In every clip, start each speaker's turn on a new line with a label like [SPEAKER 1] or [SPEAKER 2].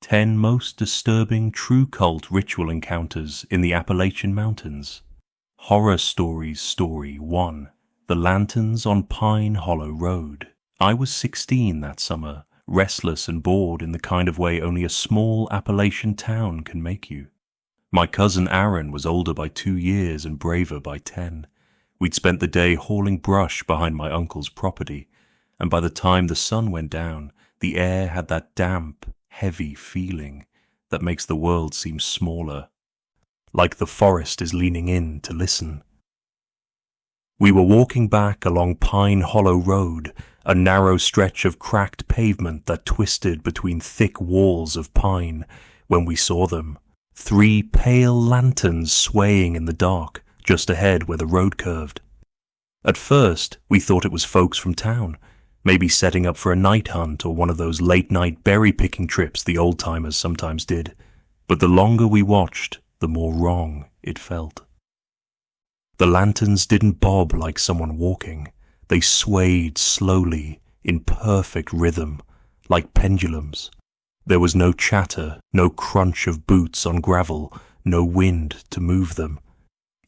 [SPEAKER 1] 10 most disturbing true cult ritual encounters in the Appalachian Mountains. Horror Stories Story 1. The Lanterns on Pine Hollow Road. I was 16 that summer, restless and bored in the kind of way only a small Appalachian town can make you. My cousin Aaron was older by 2 years and braver by 10. We'd spent the day hauling brush behind my uncle's property, and by the time the sun went down, the air had that damp, heavy feeling that makes the world seem smaller, like the forest is leaning in to listen. We were walking back along Pine Hollow Road, a narrow stretch of cracked pavement that twisted between thick walls of pine, when we saw them. 3 pale lanterns swaying in the dark, just ahead where the road curved. At first, we thought it was folks from town, maybe setting up for a night hunt or one of those late-night berry-picking trips the old-timers sometimes did. But the longer we watched, the more wrong it felt. The lanterns didn't bob like someone walking. They swayed slowly, in perfect rhythm, like pendulums. There was no chatter, no crunch of boots on gravel, no wind to move them.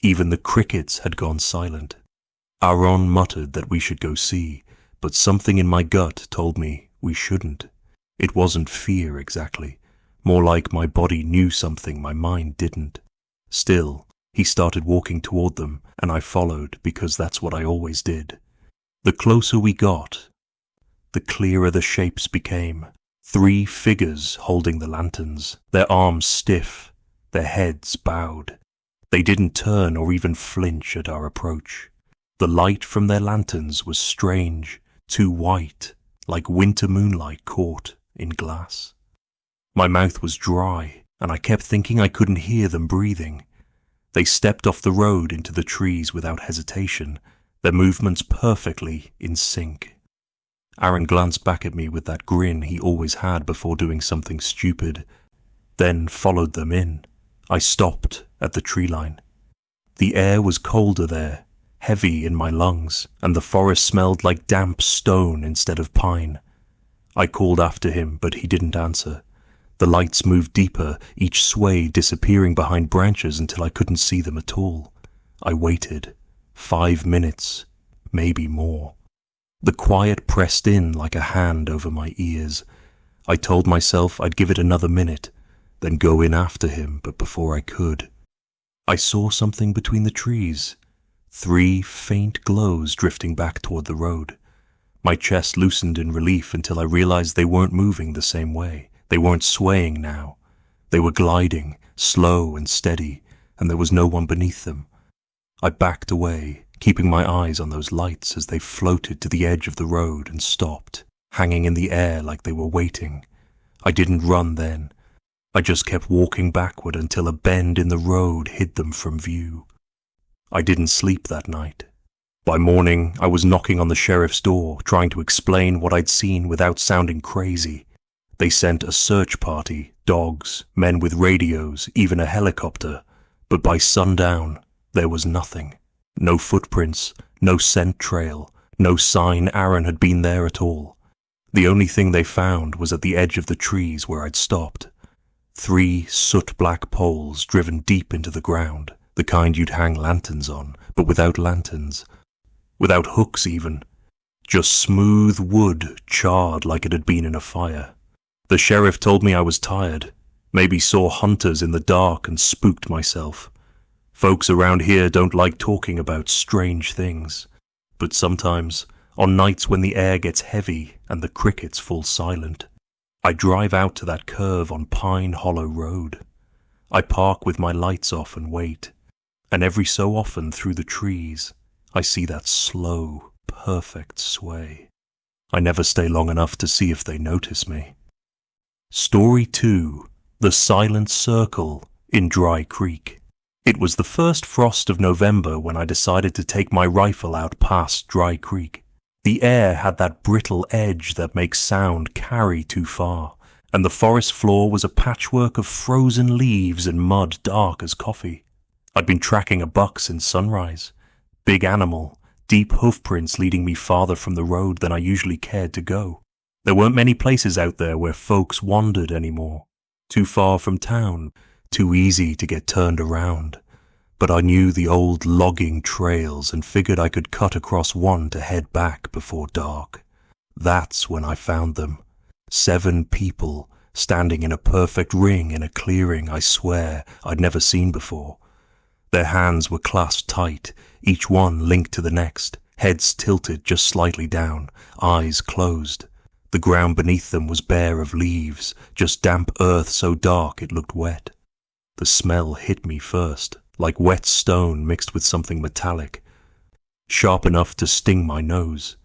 [SPEAKER 1] Even the crickets had gone silent. Aaron muttered that we should go see, but something in my gut told me we shouldn't. It wasn't fear exactly, more like my body knew something my mind didn't. Still, he started walking toward them, and I followed because that's what I always did. The closer we got, the clearer the shapes became. 3 figures holding the lanterns, their arms stiff, their heads bowed. They didn't turn or even flinch at our approach. The light from their lanterns was strange, too white, like winter moonlight caught in glass. My mouth was dry, and I kept thinking I couldn't hear them breathing. They stepped off the road into the trees without hesitation, their movements perfectly in sync. Aaron glanced back at me with that grin he always had before doing something stupid, then followed them in. I stopped at the tree line. The air was colder there, heavy in my lungs, and the forest smelled like damp stone instead of pine. I called after him, but he didn't answer. The lights moved deeper, each sway disappearing behind branches until I couldn't see them at all. I waited. 5 minutes, maybe more. The quiet pressed in like a hand over my ears. I told myself I'd give it another minute, then go in after him, but before I could, I saw something between the trees. 3 faint glows drifting back toward the road. My chest loosened in relief until I realized they weren't moving the same way. They weren't swaying now. They were gliding, slow and steady, and there was no one beneath them. I backed away, keeping my eyes on those lights as they floated to the edge of the road and stopped, hanging in the air like they were waiting. I didn't run then. I just kept walking backward until a bend in the road hid them from view. I didn't sleep that night. By morning, I was knocking on the sheriff's door, trying to explain what I'd seen without sounding crazy. They sent a search party, dogs, men with radios, even a helicopter, but by sundown, there was nothing. No footprints, no scent trail, no sign Aaron had been there at all. The only thing they found was at the edge of the trees where I'd stopped. 3 soot-black poles driven deep into the ground, the kind you'd hang lanterns on, but without lanterns. Without hooks even. Just smooth wood charred like it had been in a fire. The sheriff told me I was tired, maybe saw hunters in the dark and spooked myself. Folks around here don't like talking about strange things, but sometimes, on nights when the air gets heavy and the crickets fall silent, I drive out to that curve on Pine Hollow Road. I park with my lights off and wait, and every so often through the trees, I see that slow, perfect sway. I never stay long enough to see if they notice me. Story 2. The Silent Circle in Dry Creek. It was the first frost of November when I decided to take my rifle out past Dry Creek. The air had that brittle edge that makes sound carry too far, and the forest floor was a patchwork of frozen leaves and mud dark as coffee. I'd been tracking a buck since sunrise. Big animal, deep hoofprints leading me farther from the road than I usually cared to go. There weren't many places out there where folks wandered anymore. Too far from town, too easy to get turned around. But I knew the old logging trails and figured I could cut across one to head back before dark. That's when I found them. 7 people standing in a perfect ring in a clearing I swear I'd never seen before. Their hands were clasped tight, each one linked to the next, heads tilted just slightly down, eyes closed. The ground beneath them was bare of leaves, just damp earth so dark it looked wet. The smell hit me first, like wet stone mixed with something metallic, sharp enough to sting my nose.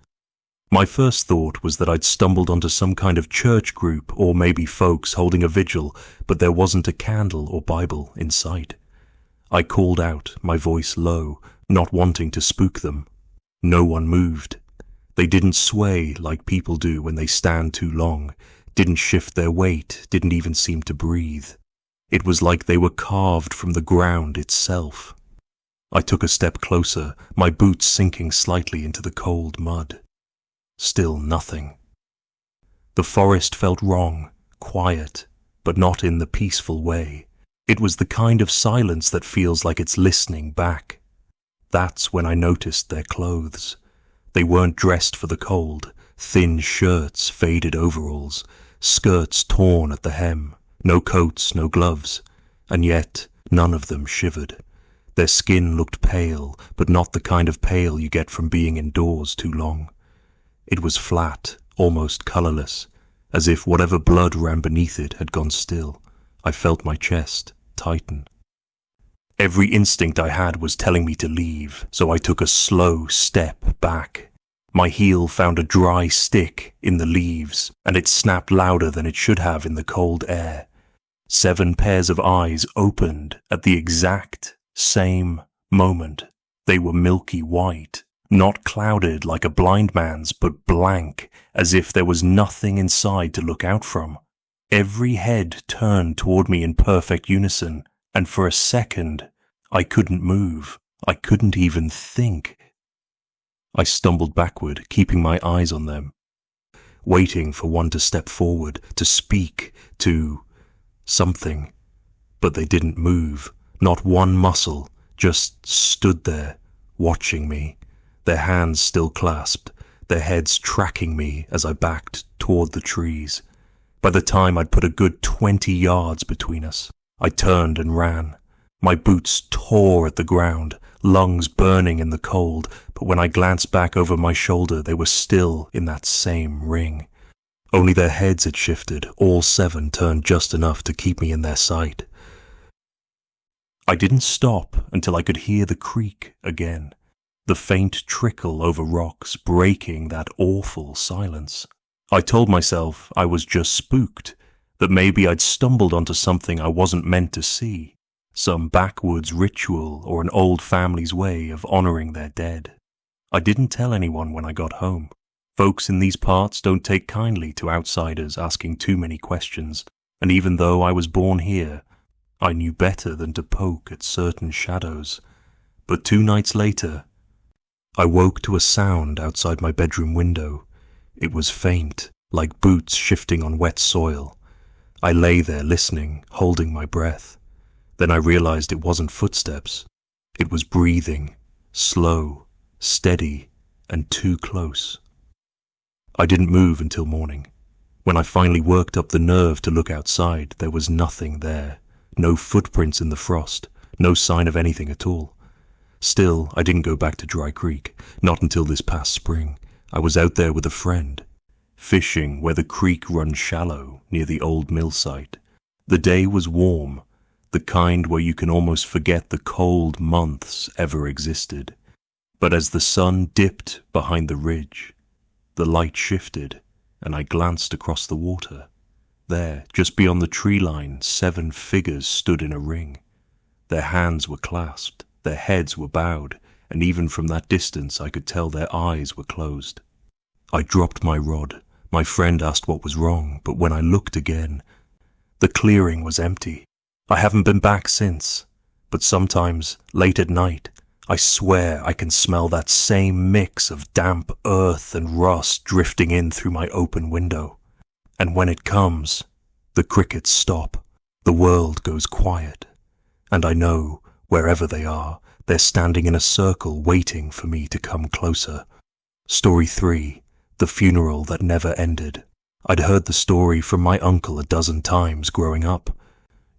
[SPEAKER 1] My first thought was that I'd stumbled onto some kind of church group or maybe folks holding a vigil, but there wasn't a candle or Bible in sight. I called out, my voice low, not wanting to spook them. No one moved. They didn't sway like people do when they stand too long, didn't shift their weight, didn't even seem to breathe. It was like they were carved from the ground itself. I took a step closer, my boots sinking slightly into the cold mud. Still nothing. The forest felt wrong, quiet, but not in the peaceful way. It was the kind of silence that feels like it's listening back. That's when I noticed their clothes. They weren't dressed for the cold. Thin shirts, faded overalls, skirts torn at the hem, no coats, no gloves, and yet none of them shivered. Their skin looked pale, but not the kind of pale you get from being indoors too long. It was flat, almost colourless, as if whatever blood ran beneath it had gone still. I felt my chest tighten. Every instinct I had was telling me to leave, so I took a slow step back. My heel found a dry stick in the leaves, and it snapped louder than it should have in the cold air. 7 pairs of eyes opened at the exact same moment. They were milky white, not clouded like a blind man's, but blank, as if there was nothing inside to look out from. Every head turned toward me in perfect unison, and for a second, I couldn't move. I couldn't even think. I stumbled backward, keeping my eyes on them, waiting for one to step forward, to speak, to something. But they didn't move, not one muscle, just stood there, watching me, their hands still clasped, their heads tracking me as I backed toward the trees. By the time I'd put a good 20 yards between us, I turned and ran. My boots tore at the ground, lungs burning in the cold, but when I glanced back over my shoulder, they were still in that same ring. Only their heads had shifted, all 7 turned just enough to keep me in their sight. I didn't stop until I could hear the creak again, the faint trickle over rocks breaking that awful silence. I told myself I was just spooked, that maybe I'd stumbled onto something I wasn't meant to see, some backwoods ritual or an old family's way of honoring their dead. I didn't tell anyone when I got home. Folks in these parts don't take kindly to outsiders asking too many questions, and even though I was born here, I knew better than to poke at certain shadows. But 2 nights later, I woke to a sound outside my bedroom window. It was faint, like boots shifting on wet soil. I lay there listening, holding my breath. Then I realized it wasn't footsteps. It was breathing, slow, steady, and too close. I didn't move until morning. When I finally worked up the nerve to look outside, there was nothing there. No footprints in the frost, no sign of anything at all. Still, I didn't go back to Dry Creek, not until this past spring. I was out there with a friend, fishing where the creek runs shallow near the old mill site. The day was warm, the kind where you can almost forget the cold months ever existed. But as the sun dipped behind the ridge, the light shifted, and I glanced across the water. There, just beyond the tree line, 7 figures stood in a ring. Their hands were clasped, their heads were bowed, and even from that distance I could tell their eyes were closed. I dropped my rod. My friend asked what was wrong, but when I looked again, the clearing was empty. I haven't been back since, but sometimes, late at night, I swear I can smell that same mix of damp earth and rust drifting in through my open window. And when it comes, the crickets stop. The world goes quiet, and I know, wherever they are, they're standing in a circle waiting for me to come closer. Story 3, The Funeral That Never Ended. I'd heard the story from my uncle a dozen times growing up,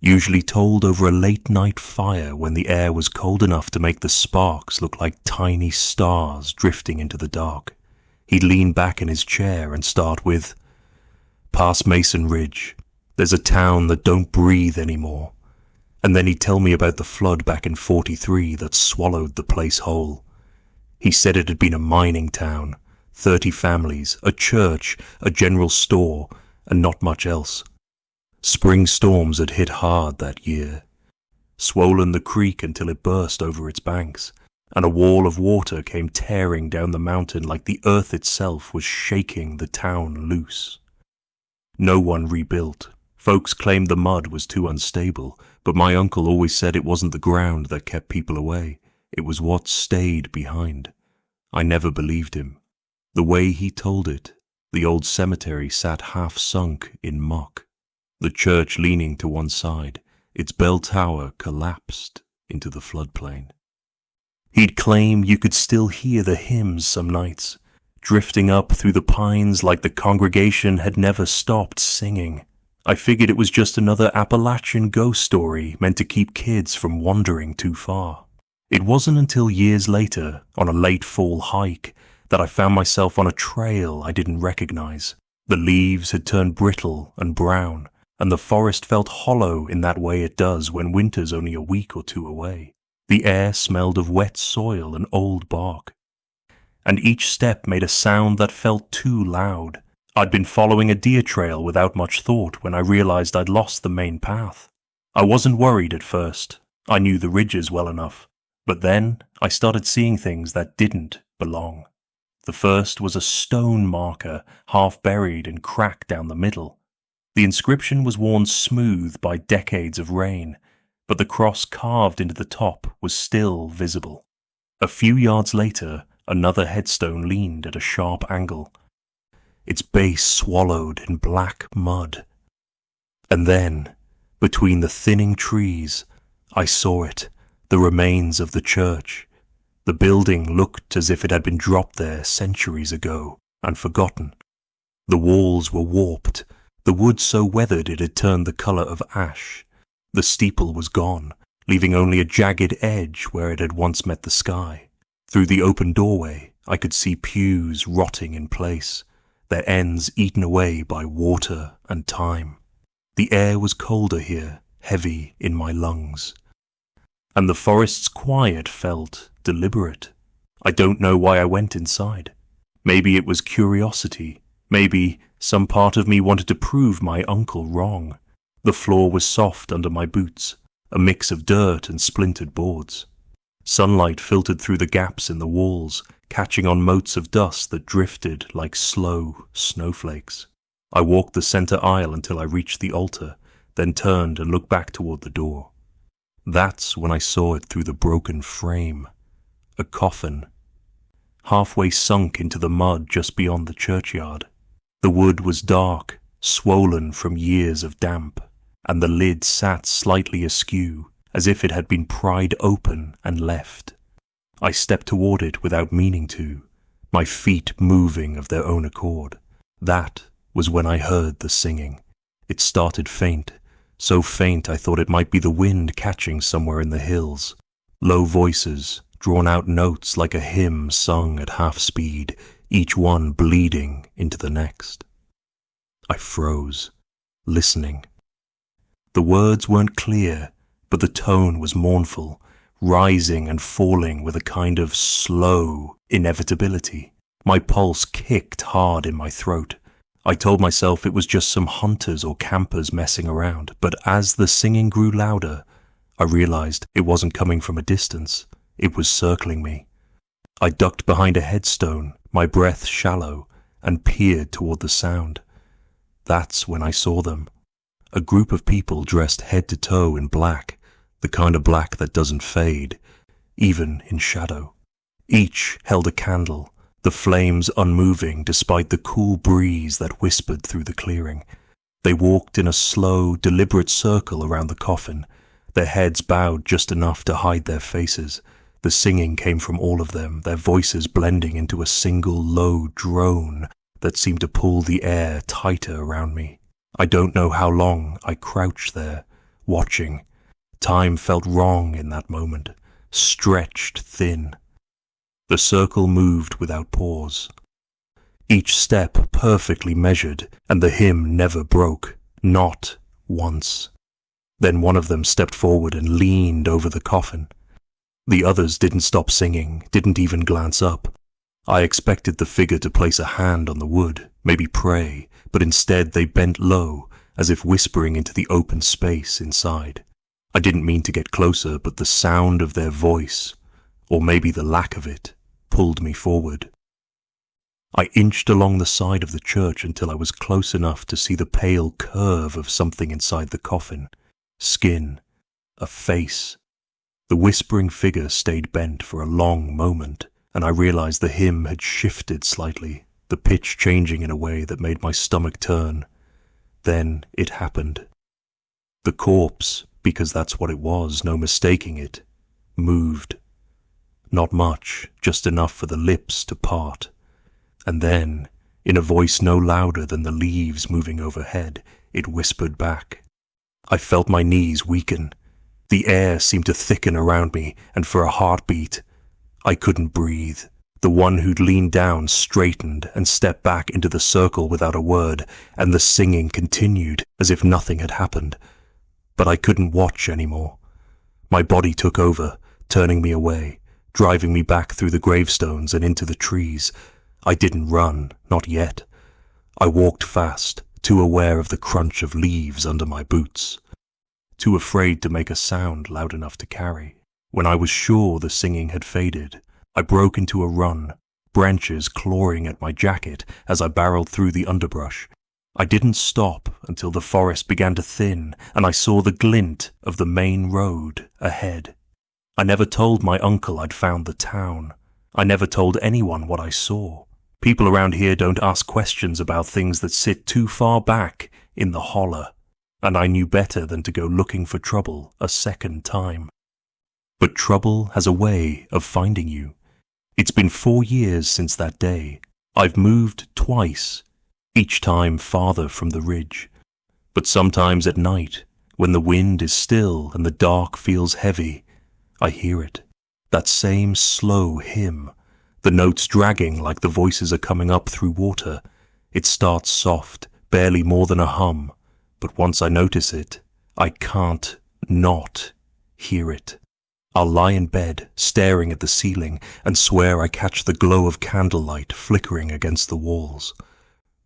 [SPEAKER 1] usually told over a late-night fire when the air was cold enough to make the sparks look like tiny stars drifting into the dark. He'd lean back in his chair and start with, "Past Mason Ridge, there's a town that don't breathe anymore." And then he'd tell me about the flood back in '43 that swallowed the place whole. He said it had been a mining town, 30 families, a church, a general store, and not much else. Spring storms had hit hard that year, swollen the creek until it burst over its banks, and a wall of water came tearing down the mountain like the earth itself was shaking the town loose. No one rebuilt. Folks claimed the mud was too unstable, but my uncle always said it wasn't the ground that kept people away, it was what stayed behind. I never believed him. The way he told it, the old cemetery sat half sunk in muck, the church leaning to one side, its bell tower collapsed into the floodplain. He'd claim you could still hear the hymns some nights, drifting up through the pines like the congregation had never stopped singing. I figured it was just another Appalachian ghost story meant to keep kids from wandering too far. It wasn't until years later, on a late fall hike, that I found myself on a trail I didn't recognize. The leaves had turned brittle and brown, and the forest felt hollow in that way it does when winter's only a week or two away. The air smelled of wet soil and old bark, and each step made a sound that felt too loud. I'd been following a deer trail without much thought when I realized I'd lost the main path. I wasn't worried at first. I knew the ridges well enough. But then I started seeing things that didn't belong. The first was a stone marker, half buried and cracked down the middle. The inscription was worn smooth by decades of rain, but the cross carved into the top was still visible. A few yards later, another headstone leaned at a sharp angle, its base swallowed in black mud. And then, between the thinning trees, I saw it, the remains of the church. The building looked as if it had been dropped there centuries ago and forgotten. The walls were warped, the wood so weathered it had turned the color of ash. The steeple was gone, leaving only a jagged edge where it had once met the sky. Through the open doorway, I could see pews rotting in place, their ends eaten away by water and time. The air was colder here, heavy in my lungs. And the forest's quiet felt deliberate. I don't know why I went inside. Maybe it was curiosity. Maybe some part of me wanted to prove my uncle wrong. The floor was soft under my boots, a mix of dirt and splintered boards. Sunlight filtered through the gaps in the walls, catching on motes of dust that drifted like slow snowflakes. I walked the center aisle until I reached the altar, then turned and looked back toward the door. That's when I saw it through the broken frame. A coffin, halfway sunk into the mud just beyond the churchyard. The wood was dark, swollen from years of damp, and the lid sat slightly askew, as if it had been pried open and left. I stepped toward it without meaning to, my feet moving of their own accord. That was when I heard the singing. It started faint, so faint I thought it might be the wind catching somewhere in the hills. Low voices, drawn-out notes like a hymn sung at half speed, each one bleeding into the next. I froze, listening. The words weren't clear, but the tone was mournful, rising and falling with a kind of slow inevitability. My pulse kicked hard in my throat. I told myself it was just some hunters or campers messing around, but as the singing grew louder, I realized it wasn't coming from a distance. It was circling me. I ducked behind a headstone, my breath shallow, and peered toward the sound. That's when I saw them. A group of people dressed head to toe in black, the kind of black that doesn't fade, even in shadow. Each held a candle, the flames unmoving despite the cool breeze that whispered through the clearing. They walked in a slow, deliberate circle around the coffin, their heads bowed just enough to hide their faces. The singing came from all of them, their voices blending into a single low drone that seemed to pull the air tighter around me. I don't know how long I crouched there, watching. Time felt wrong in that moment, stretched thin. The circle moved without pause. Each step perfectly measured, and the hymn never broke, not once. Then one of them stepped forward and leaned over the coffin. The others didn't stop singing, didn't even glance up. I expected the figure to place a hand on the wood, maybe pray, but instead they bent low, as if whispering into the open space inside. I didn't mean to get closer, but the sound of their voice, or maybe the lack of it, pulled me forward. I inched along the side of the church until I was close enough to see the pale curve of something inside the coffin. Skin. A face. The whispering figure stayed bent for a long moment, and I realized the hymn had shifted slightly, the pitch changing in a way that made my stomach turn. Then it happened. The corpse, because that's what it was, no mistaking it, moved. Not much, just enough for the lips to part. And then, in a voice no louder than the leaves moving overhead, it whispered back. I felt my knees weaken. The air seemed to thicken around me, and for a heartbeat, I couldn't breathe. The one who'd leaned down straightened and stepped back into the circle without a word, and the singing continued as if nothing had happened. But I couldn't watch anymore. My body took over, turning me away, driving me back through the gravestones and into the trees. I didn't run, not yet. I walked fast, too aware of the crunch of leaves under my boots, too afraid to make a sound loud enough to carry. When I was sure the singing had faded, I broke into a run, branches clawing at my jacket as I barreled through the underbrush. I didn't stop until the forest began to thin and I saw the glint of the main road ahead. I never told my uncle I'd found the town. I never told anyone what I saw. People around here don't ask questions about things that sit too far back in the holler, and I knew better than to go looking for trouble a second time. But trouble has a way of finding you. It's been 4 years since that day. I've moved twice, each time farther from the ridge. But sometimes at night, when the wind is still and the dark feels heavy, I hear it. That same slow hymn, the notes dragging like the voices are coming up through water. It starts soft, barely more than a hum, but once I notice it, I can't not hear it. I'll lie in bed, staring at the ceiling, and swear I catch the glow of candlelight flickering against the walls.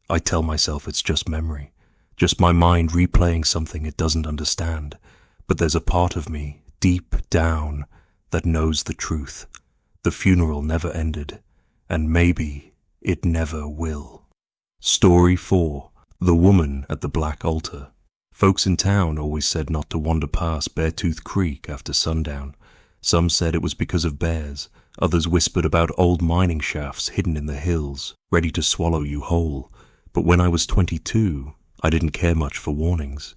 [SPEAKER 1] I tell myself it's just memory, just my mind replaying something it doesn't understand, but there's a part of me, deep down, that knows the truth. The funeral never ended, and maybe it never will. Story 4. The Woman at the Black Altar. Folks in town always said not to wander past Beartooth Creek after sundown. Some said it was because of bears. Others whispered about old mining shafts hidden in the hills, ready to swallow you whole. But when I was 22, I didn't care much for warnings.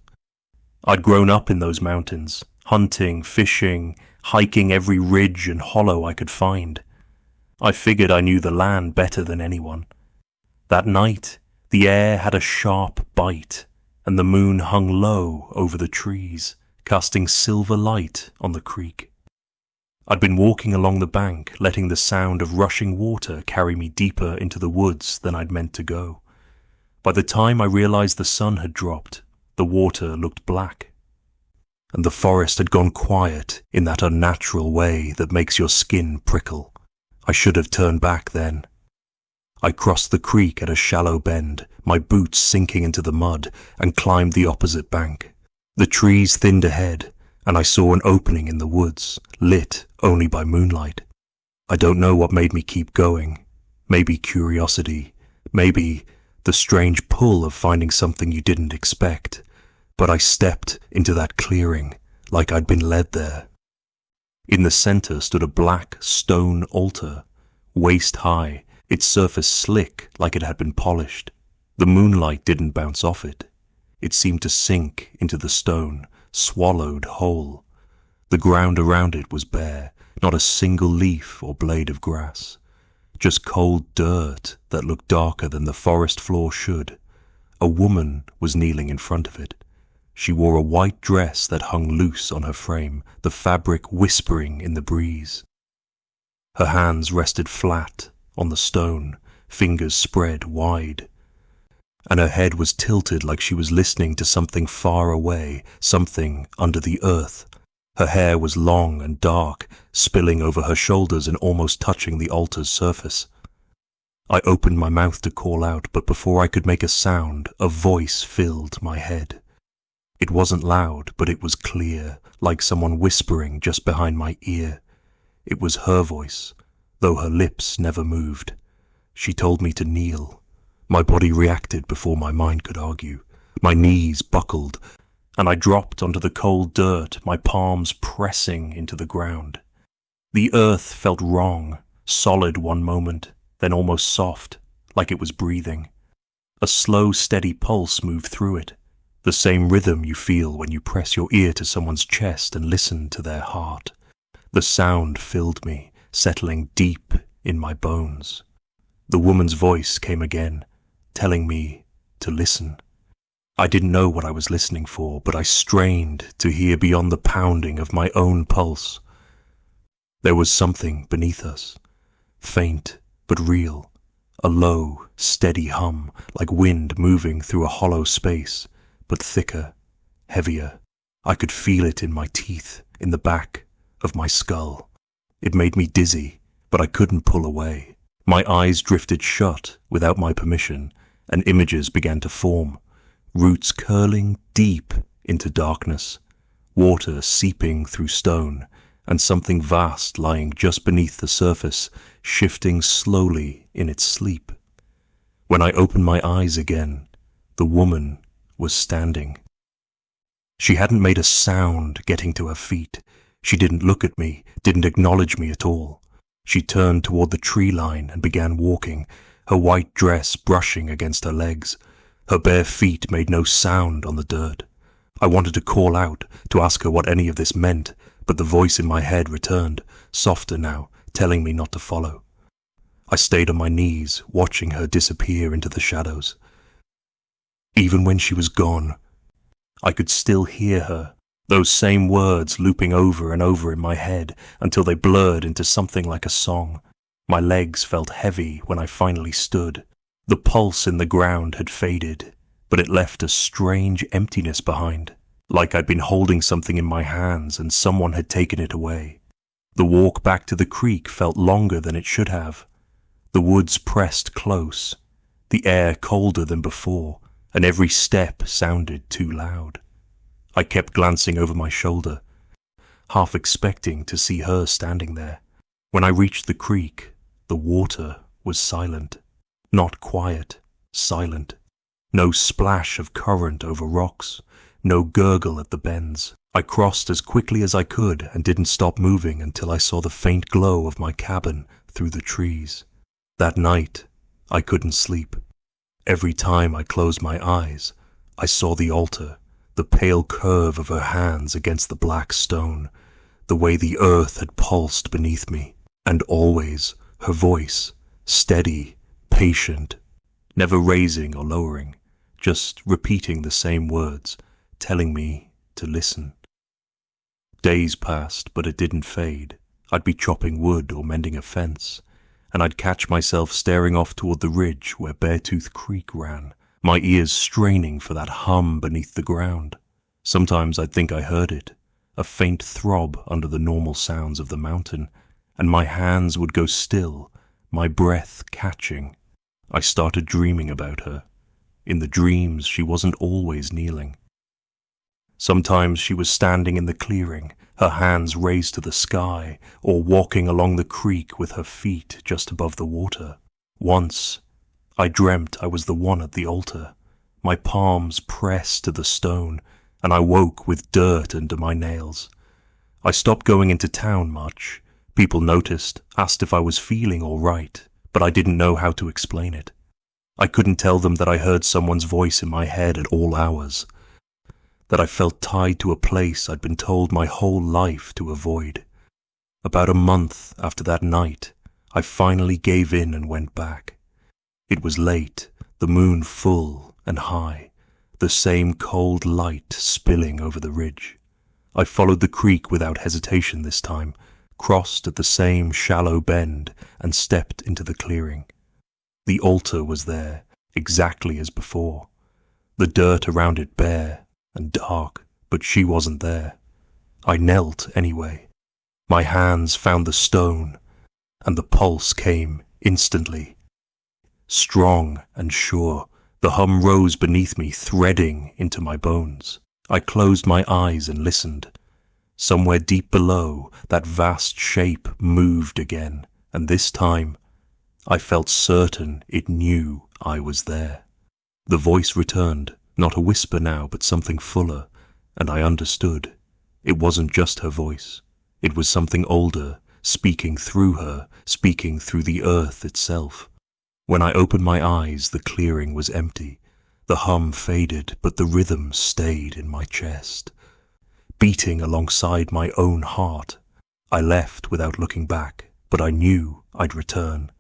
[SPEAKER 1] I'd grown up in those mountains, hunting, fishing, hiking every ridge and hollow I could find. I figured I knew the land better than anyone. That night, the air had a sharp bite, and the moon hung low over the trees, casting silver light on the creek. I'd been walking along the bank, letting the sound of rushing water carry me deeper into the woods than I'd meant to go. By the time I realized the sun had dropped, the water looked black, and the forest had gone quiet in that unnatural way that makes your skin prickle. I should have turned back then. I crossed the creek at a shallow bend, my boots sinking into the mud, and climbed the opposite bank. The trees thinned ahead, and I saw an opening in the woods, lit only by moonlight. I don't know what made me keep going. Maybe curiosity, maybe the strange pull of finding something you didn't expect. But I stepped into that clearing like I'd been led there. In the center stood a black stone altar, waist high, its surface slick like it had been polished. The moonlight didn't bounce off it. It seemed to sink into the stone, swallowed whole. The ground around it was bare, not a single leaf or blade of grass. Just cold dirt that looked darker than the forest floor should. A woman was kneeling in front of it. She wore a white dress that hung loose on her frame, the fabric whispering in the breeze. Her hands rested flat on the stone, fingers spread wide, and her head was tilted like she was listening to something far away, something under the earth. Her hair was long and dark, spilling over her shoulders and almost touching the altar's surface. I opened my mouth to call out, but before I could make a sound, a voice filled my head. It wasn't loud, but it was clear, like someone whispering just behind my ear. It was her voice, though her lips never moved. She told me to kneel. My body reacted before my mind could argue. My knees buckled, and I dropped onto the cold dirt, my palms pressing into the ground. The earth felt wrong, solid one moment, then almost soft, like it was breathing. A slow, steady pulse moved through it, the same rhythm you feel when you press your ear to someone's chest and listen to their heart. The sound filled me, settling deep in my bones. The woman's voice came again, telling me to listen. I didn't know what I was listening for, but I strained to hear beyond the pounding of my own pulse. There was something beneath us, faint but real, a low, steady hum, like wind moving through a hollow space, but thicker, heavier. I could feel it in my teeth, in the back of my skull. It made me dizzy, but I couldn't pull away. My eyes drifted shut without my permission, and images began to form, roots curling deep into darkness, water seeping through stone, and something vast lying just beneath the surface, shifting slowly in its sleep. When I opened my eyes again, the woman was standing. She hadn't made a sound getting to her feet. She didn't look at me, didn't acknowledge me at all. She turned toward the tree line and began walking, her white dress brushing against her legs. Her bare feet made no sound on the dirt. I wanted to call out, to ask her what any of this meant, but the voice in my head returned, softer now, telling me not to follow. I stayed on my knees, watching her disappear into the shadows. Even when she was gone, I could still hear her, those same words looping over and over in my head until they blurred into something like a song. My legs felt heavy when I finally stood. The pulse in the ground had faded, but it left a strange emptiness behind, like I'd been holding something in my hands and someone had taken it away. The walk back to the creek felt longer than it should have. The woods pressed close, the air colder than before, and every step sounded too loud. I kept glancing over my shoulder, half expecting to see her standing there. When I reached the creek, the water was silent. Not quiet, silent. No splash of current over rocks, no gurgle at the bends. I crossed as quickly as I could and didn't stop moving until I saw the faint glow of my cabin through the trees. That night, I couldn't sleep. Every time I closed my eyes, I saw the altar, the pale curve of her hands against the black stone, the way the earth had pulsed beneath me, and always her voice, steady, patient, never raising or lowering, just repeating the same words, telling me to listen. Days passed, but it didn't fade. I'd be chopping wood or mending a fence, and I'd catch myself staring off toward the ridge where Beartooth Creek ran, my ears straining for that hum beneath the ground. Sometimes I'd think I heard it, a faint throb under the normal sounds of the mountain, and my hands would go still, my breath catching. I started dreaming about her. In the dreams, she wasn't always kneeling. Sometimes she was standing in the clearing, her hands raised to the sky, or walking along the creek with her feet just above the water. Once, I dreamt I was the one at the altar, my palms pressed to the stone, and I woke with dirt under my nails. I stopped going into town much. People noticed, asked if I was feeling all right, but I didn't know how to explain it. I couldn't tell them that I heard someone's voice in my head at all hours, that I felt tied to a place I'd been told my whole life to avoid. About a month after that night, I finally gave in and went back. It was late, the moon full and high, the same cold light spilling over the ridge. I followed the creek without hesitation this time, crossed at the same shallow bend, and stepped into the clearing. The altar was there, exactly as before. The dirt around it bare and dark, but she wasn't there. I knelt anyway. My hands found the stone, and the pulse came instantly. Strong and sure, the hum rose beneath me, threading into my bones. I closed my eyes and listened. Somewhere deep below, that vast shape moved again, and this time I felt certain it knew I was there. The voice returned, not a whisper now, but something fuller, and I understood. It wasn't just her voice. It was something older, speaking through her, speaking through the earth itself. When I opened my eyes, the clearing was empty. The hum faded, but the rhythm stayed in my chest, beating alongside my own heart. I left without looking back, but I knew I'd return.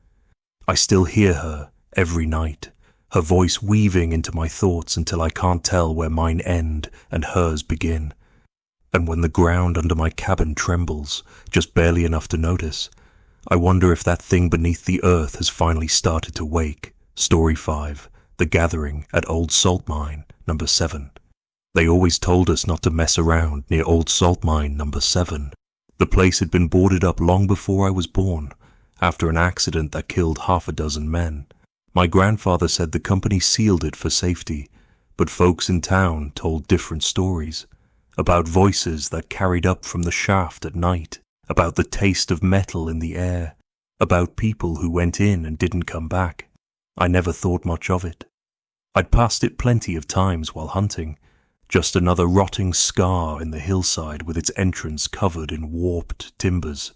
[SPEAKER 1] I still hear her every night, her voice weaving into my thoughts until I can't tell where mine end and hers begin. And when the ground under my cabin trembles, just barely enough to notice, I wonder if that thing beneath the earth has finally started to wake. Story 5, The Gathering at Old Salt Mine, number 7. They always told us not to mess around near Old Salt Mine, number 7. The place had been boarded up long before I was born, after an accident that killed 6 men. My grandfather said the company sealed it for safety, but folks in town told different stories, about voices that carried up from the shaft at night, about the taste of metal in the air, about people who went in and didn't come back. I never thought much of it. I'd passed it plenty of times while hunting, just another rotting scar in the hillside with its entrance covered in warped timbers,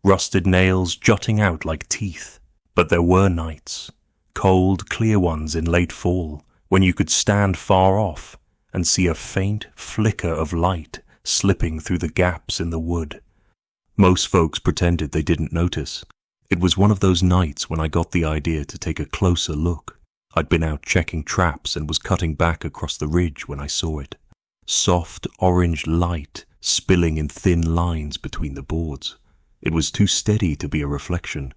[SPEAKER 1] rusted nails jutting out like teeth. But there were nights, cold, clear ones in late fall, when you could stand far off and see a faint flicker of light slipping through the gaps in the wood. Most folks pretended they didn't notice. It was one of those nights when I got the idea to take a closer look. I'd been out checking traps and was cutting back across the ridge when I saw it. Soft orange light spilling in thin lines between the boards. It was too steady to be a reflection,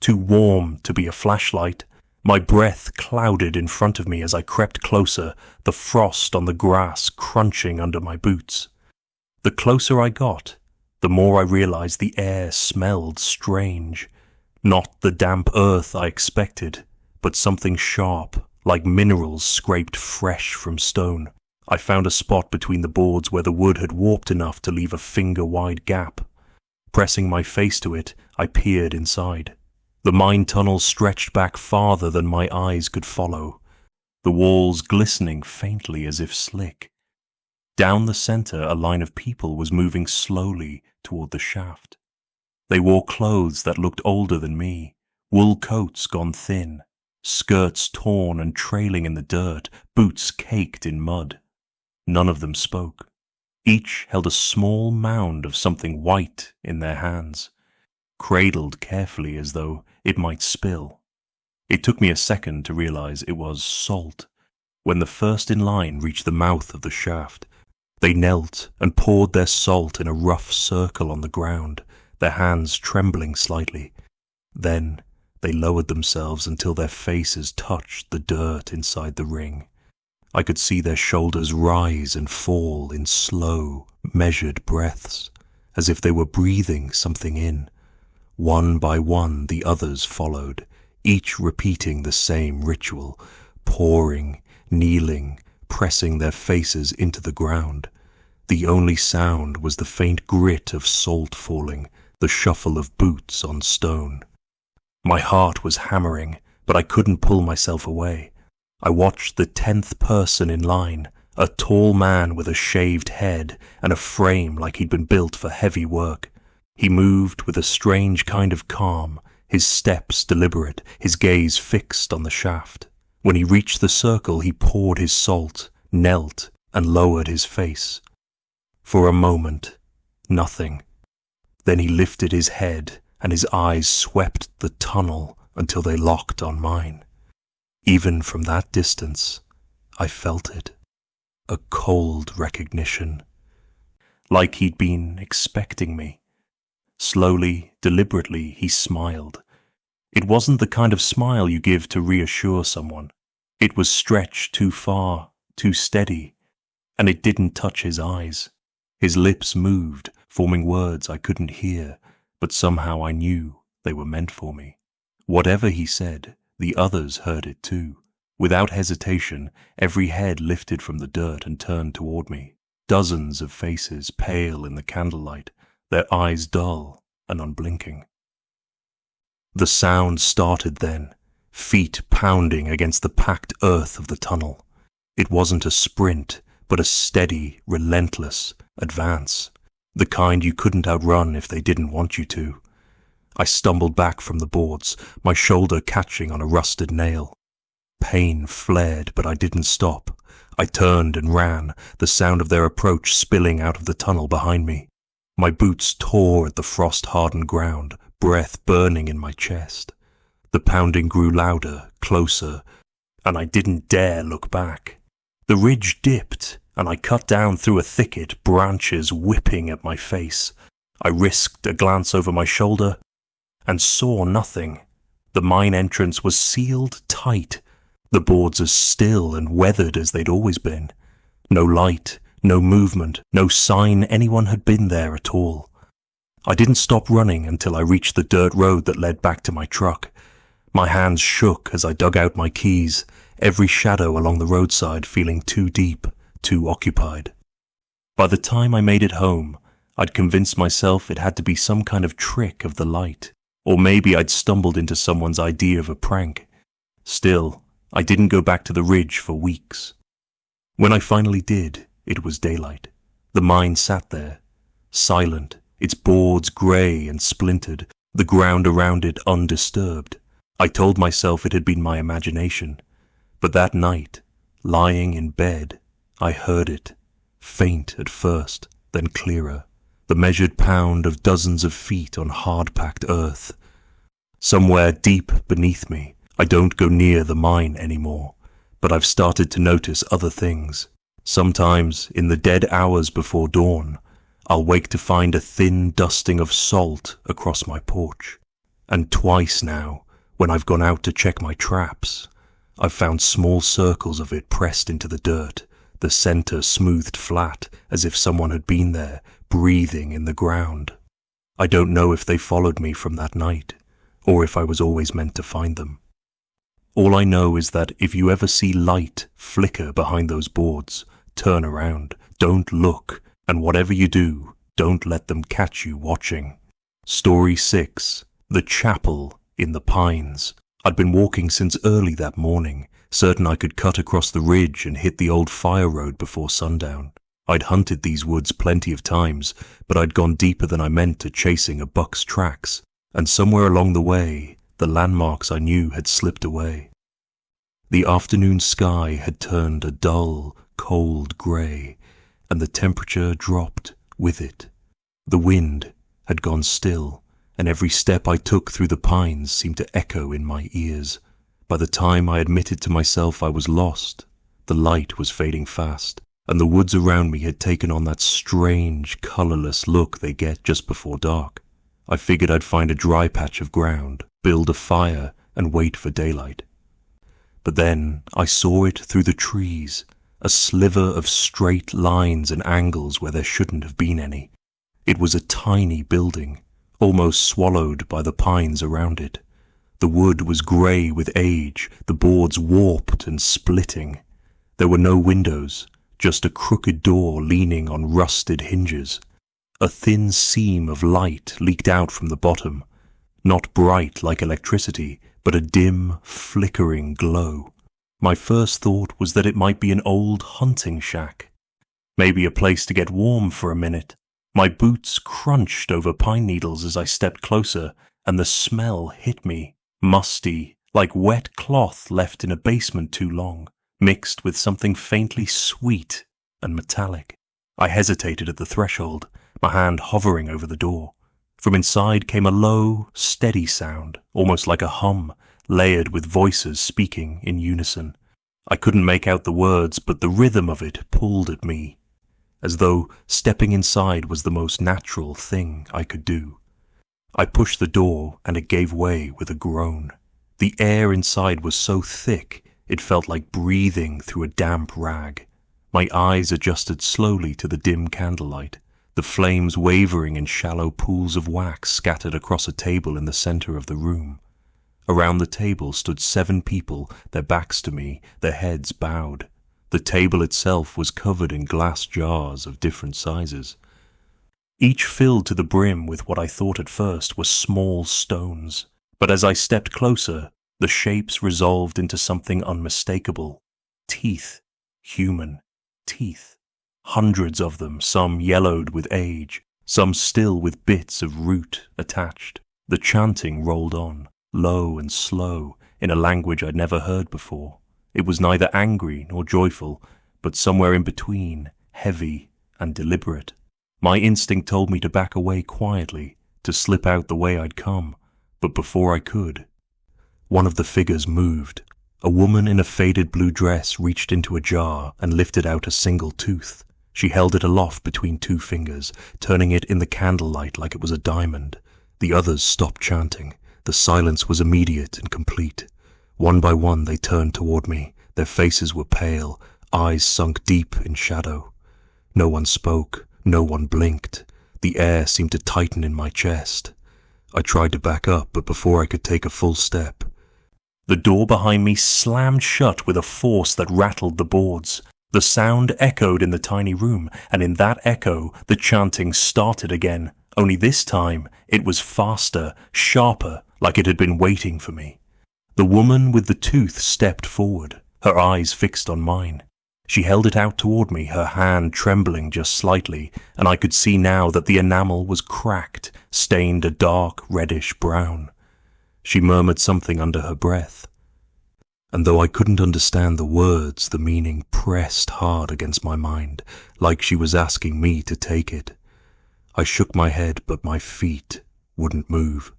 [SPEAKER 1] too warm to be a flashlight. My breath clouded in front of me as I crept closer, the frost on the grass crunching under my boots. The closer I got, the more I realized the air smelled strange. Not the damp earth I expected, but something sharp, like minerals scraped fresh from stone. I found a spot between the boards where the wood had warped enough to leave a finger-wide gap. Pressing my face to it, I peered inside. The mine tunnel stretched back farther than my eyes could follow, the walls glistening faintly as if slick. Down the center, a line of people was moving slowly toward the shaft. They wore clothes that looked older than me, wool coats gone thin, skirts torn and trailing in the dirt, boots caked in mud. None of them spoke. Each held a small mound of something white in their hands, cradled carefully as though it might spill. It took me a second to realize it was salt. When the first in line reached the mouth of the shaft, they knelt and poured their salt in a rough circle on the ground, their hands trembling slightly. Then they lowered themselves until their faces touched the dirt inside the ring. I could see their shoulders rise and fall in slow, measured breaths, as if they were breathing something in. One by one the others followed, each repeating the same ritual, pouring, kneeling, pressing their faces into the ground. The only sound was the faint grit of salt falling, the shuffle of boots on stone. My heart was hammering, but I couldn't pull myself away. I watched the 10th person in line, a tall man with a shaved head and a frame like he'd been built for heavy work. He moved with a strange kind of calm, his steps deliberate, his gaze fixed on the shaft. When he reached the circle, he poured his salt, knelt, and lowered his face. For a moment, nothing. Then he lifted his head, and his eyes swept the tunnel until they locked on mine. Even from that distance, I felt it. A cold recognition. Like he'd been expecting me. Slowly, deliberately, he smiled. It wasn't the kind of smile you give to reassure someone. It was stretched too far, too steady, and it didn't touch his eyes. His lips moved, forming words I couldn't hear, but somehow I knew they were meant for me. Whatever he said, the others heard it too. Without hesitation, every head lifted from the dirt and turned toward me. Dozens of faces pale in the candlelight, their eyes dull and unblinking. The sound started then, feet pounding against the packed earth of the tunnel. It wasn't a sprint, but a steady, relentless advance, the kind you couldn't outrun if they didn't want you to. I stumbled back from the boards, my shoulder catching on a rusted nail. Pain flared, but I didn't stop. I turned and ran, the sound of their approach spilling out of the tunnel behind me. My boots tore at the frost-hardened ground, breath burning in my chest. The pounding grew louder, closer, and I didn't dare look back. The ridge dipped, and I cut down through a thicket, branches whipping at my face. I risked a glance over my shoulder, and saw nothing. The mine entrance was sealed tight, the boards as still and weathered as they'd always been. No light, no movement, no sign anyone had been there at all. I didn't stop running until I reached the dirt road that led back to my truck. My hands shook as I dug out my keys, every shadow along the roadside feeling too deep, too occupied. By the time I made it home, I'd convinced myself it had to be some kind of trick of the light, or maybe I'd stumbled into someone's idea of a prank. Still, I didn't go back to the ridge for weeks. When I finally did, it was daylight. The mine sat there, silent, its boards grey and splintered, the ground around it undisturbed. I told myself it had been my imagination, but that night, lying in bed, I heard it, faint at first, then clearer, the measured pound of dozens of feet on hard-packed earth. Somewhere deep beneath me, I don't go near the mine anymore, but I've started to notice other things. Sometimes, in the dead hours before dawn, I'll wake to find a thin dusting of salt across my porch. And twice now, when I've gone out to check my traps, I've found small circles of it pressed into the dirt, the center smoothed flat as if someone had been there, breathing in the ground. I don't know if they followed me from that night, or if I was always meant to find them. All I know is that if you ever see light flicker behind those boards, turn around, don't look, and whatever you do, don't let them catch you watching. Story 6. The Chapel in the Pines. I'd been walking since early that morning, certain I could cut across the ridge and hit the old fire road before sundown. I'd hunted these woods plenty of times, but I'd gone deeper than I meant to chasing a buck's tracks, and somewhere along the way, the landmarks I knew had slipped away. The afternoon sky had turned a dull, cold grey, and the temperature dropped with it. The wind had gone still, and every step I took through the pines seemed to echo in my ears. By the time I admitted to myself I was lost, the light was fading fast, and the woods around me had taken on that strange, colourless look they get just before dark. I figured I'd find a dry patch of ground, build a fire, and wait for daylight. But then I saw it through the trees, a sliver of straight lines and angles where there shouldn't have been any. It was a tiny building, almost swallowed by the pines around it. The wood was grey with age, the boards warped and splitting. There were no windows, just a crooked door leaning on rusted hinges. A thin seam of light leaked out from the bottom, not bright like electricity, but a dim, flickering glow. My first thought was that it might be an old hunting shack. Maybe a place to get warm for a minute. My boots crunched over pine needles as I stepped closer, and the smell hit me, musty, like wet cloth left in a basement too long, mixed with something faintly sweet and metallic. I hesitated at the threshold, my hand hovering over the door. From inside came a low, steady sound, almost like a hum, layered with voices speaking in unison. I couldn't make out the words, but the rhythm of it pulled at me, as though stepping inside was the most natural thing I could do. I pushed the door, and it gave way with a groan. The air inside was so thick, it felt like breathing through a damp rag. My eyes adjusted slowly to the dim candlelight, the flames wavering in shallow pools of wax scattered across a table in the center of the room. Around the table stood 7 people, their backs to me, their heads bowed. The table itself was covered in glass jars of different sizes, each filled to the brim with what I thought at first were small stones. But as I stepped closer, the shapes resolved into something unmistakable. Teeth. Human teeth. Hundreds of them, some yellowed with age, some still with bits of root attached. The chanting rolled on, low and slow, in a language I'd never heard before. It was neither angry nor joyful, but somewhere in between, heavy and deliberate. My instinct told me to back away quietly, to slip out the way I'd come, but before I could, one of the figures moved. A woman in a faded blue dress reached into a jar and lifted out a single tooth. She held it aloft between 2 fingers, turning it in the candlelight like it was a diamond. The others stopped chanting. The silence was immediate and complete. One by one they turned toward me. Their faces were pale, eyes sunk deep in shadow. No one spoke, no one blinked. The air seemed to tighten in my chest. I tried to back up, but before I could take a full step, the door behind me slammed shut with a force that rattled the boards. The sound echoed in the tiny room, and in that echo the chanting started again, only this time it was faster, sharper, like it had been waiting for me. The woman with the tooth stepped forward, her eyes fixed on mine. She held it out toward me, her hand trembling just slightly, and I could see now that the enamel was cracked, stained a dark reddish brown. She murmured something under her breath, and though I couldn't understand the words, the meaning pressed hard against my mind, like she was asking me to take it. I shook my head, but my feet wouldn't move.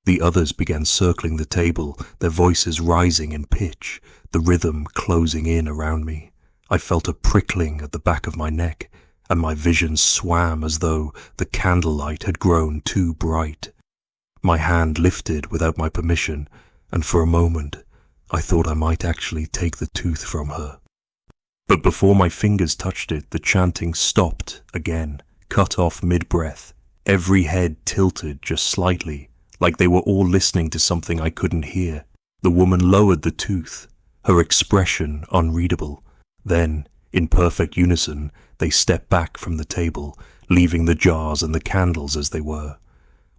[SPEAKER 1] The others began circling the table, their voices rising in pitch, the rhythm closing in around me. I felt a prickling at the back of my neck, and my vision swam as though the candlelight had grown too bright. My hand lifted without my permission, and for a moment I thought I might actually take the tooth from her. But before my fingers touched it, the chanting stopped again, cut off mid-breath. Every head tilted just slightly, like they were all listening to something I couldn't hear. The woman lowered the tooth, her expression unreadable. Then, in perfect unison, they stepped back from the table, leaving the jars and the candles as they were.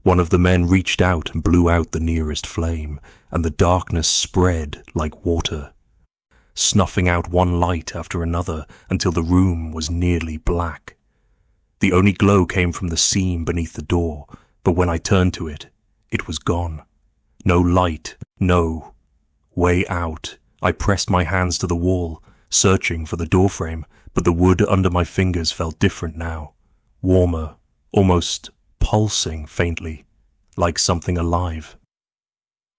[SPEAKER 1] One of the men reached out and blew out the nearest flame, and the darkness spread like water, snuffing out one light after another until the room was nearly black. The only glow came from the seam beneath the door, but when I turned to it, it was gone. No light, no way out. I pressed my hands to the wall, searching for the doorframe, but the wood under my fingers felt different now, warmer, almost pulsing faintly, like something alive.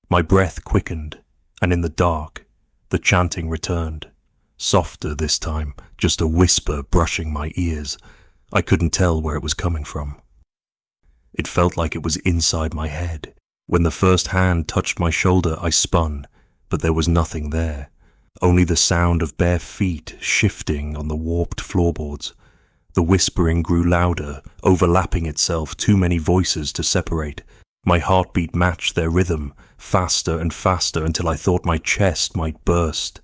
[SPEAKER 1] My breath quickened, and in the dark, the chanting returned. Softer this time, just a whisper brushing my ears. I couldn't tell where it was coming from. It felt like it was inside my head. When the first hand touched my shoulder, I spun, but there was nothing there. Only the sound of bare feet shifting on the warped floorboards. The whispering grew louder, overlapping itself, too many voices to separate. My heartbeat matched their rhythm, faster and faster until I thought my chest might burst.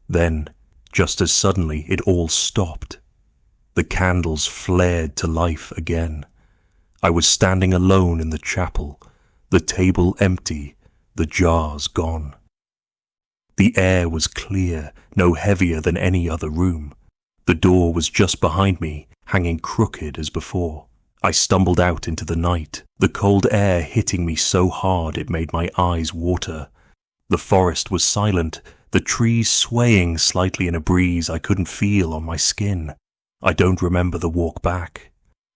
[SPEAKER 1] Then, just as suddenly, it all stopped. The candles flared to life again. I was standing alone in the chapel, the table empty, the jars gone. The air was clear, no heavier than any other room. The door was just behind me, hanging crooked as before. I stumbled out into the night, the cold air hitting me so hard it made my eyes water. The forest was silent, the trees swaying slightly in a breeze I couldn't feel on my skin. I don't remember the walk back.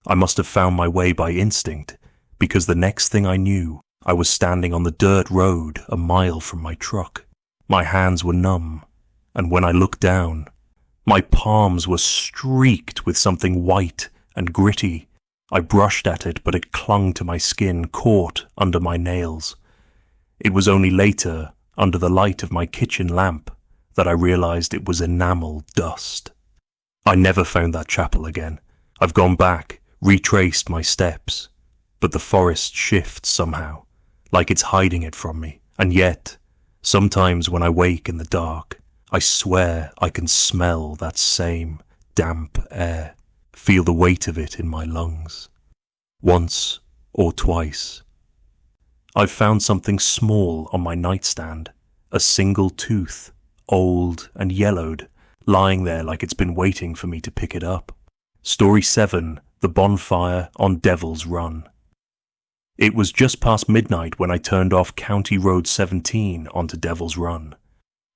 [SPEAKER 1] I must have found my way by instinct, because the next thing I knew, I was standing on the dirt road a mile from my truck. My hands were numb, and when I looked down, my palms were streaked with something white and gritty. I brushed at it, but it clung to my skin, caught under my nails. It was only later, under the light of my kitchen lamp, that I realized it was enamel dust. I never found that chapel again. I've gone back, retraced my steps, but the forest shifts somehow, like it's hiding it from me. And yet, sometimes when I wake in the dark, I swear I can smell that same damp air, feel the weight of it in my lungs. Once or twice. I've found something small on my nightstand, a single tooth, old and yellowed, lying there like it's been waiting for me to pick it up. Story 7, The Bonfire on Devil's Run. It was just past midnight when I turned off County Road 17 onto Devil's Run,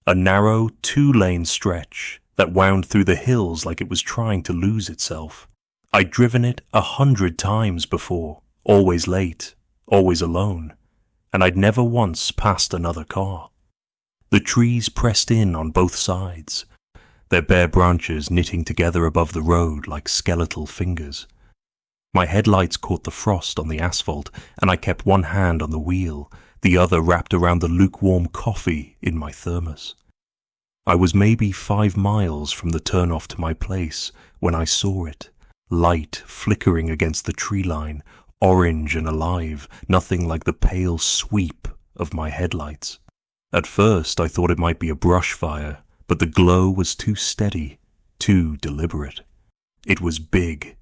[SPEAKER 1] a narrow 2-lane stretch that wound through the hills like it was trying to lose itself. I'd driven it 100 times before, always late, always alone, and I'd never once passed another car. The trees pressed in on both sides, their bare branches knitting together above the road like skeletal fingers. My headlights caught the frost on the asphalt, and I kept one hand on the wheel, the other wrapped around the lukewarm coffee in my thermos. I was maybe 5 miles from the turnoff to my place when I saw it, light flickering against the tree line, orange and alive, nothing like the pale sweep of my headlights. At first I thought it might be a brush fire, but the glow was too steady, too deliberate. It was big,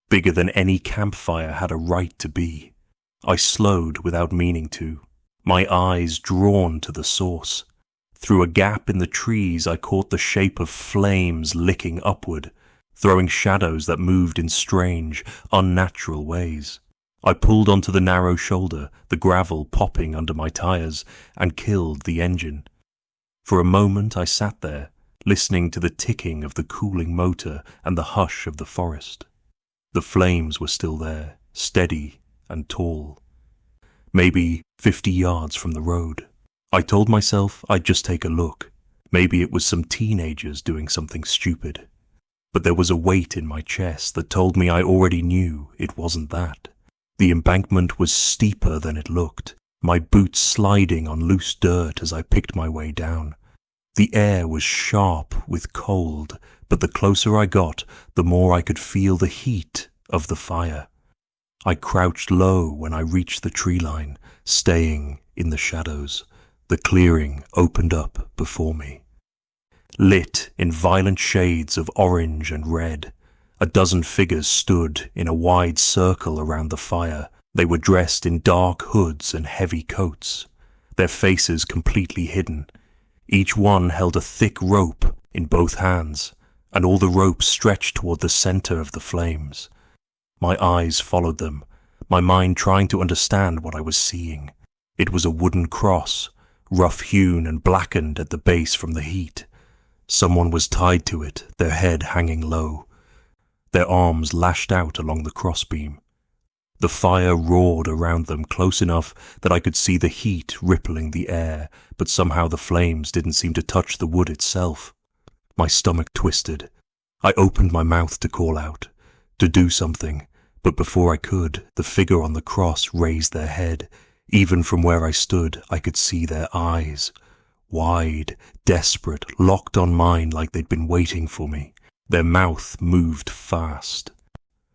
[SPEAKER 1] bigger than any campfire had a right to be. I slowed without meaning to, my eyes drawn to the source. Through a gap in the trees I caught the shape of flames licking upward, throwing shadows that moved in strange, unnatural ways. I pulled onto the narrow shoulder, the gravel popping under my tires, and killed the engine. For a moment I sat there, listening to the ticking of the cooling motor and the hush of the forest. The flames were still there, steady and tall, maybe 50 yards from the road. I told myself I'd just take a look. Maybe it was some teenagers doing something stupid. But there was a weight in my chest that told me I already knew it wasn't that. The embankment was steeper than it looked, my boots sliding on loose dirt as I picked my way down. The air was sharp with cold, but the closer I got, the more I could feel the heat of the fire. I crouched low when I reached the tree line, staying in the shadows. The clearing opened up before me. Lit in violent shades of orange and red, a dozen figures stood in a wide circle around the fire. They were dressed in dark hoods and heavy coats, their faces completely hidden. Each one held a thick rope in both hands, and all the rope stretched toward the center of the flames. My eyes followed them, my mind trying to understand what I was seeing. It was a wooden cross, rough-hewn and blackened at the base from the heat. Someone was tied to it, their head hanging low. Their arms lashed out along the crossbeam. The fire roared around them close enough that I could see the heat rippling the air, but somehow the flames didn't seem to touch the wood itself. My stomach twisted. I opened my mouth to call out, to do something, but before I could, the figure on the cross raised their head. Even from where I stood, I could see their eyes, wide, desperate, locked on mine like they'd been waiting for me. Their mouth moved fast,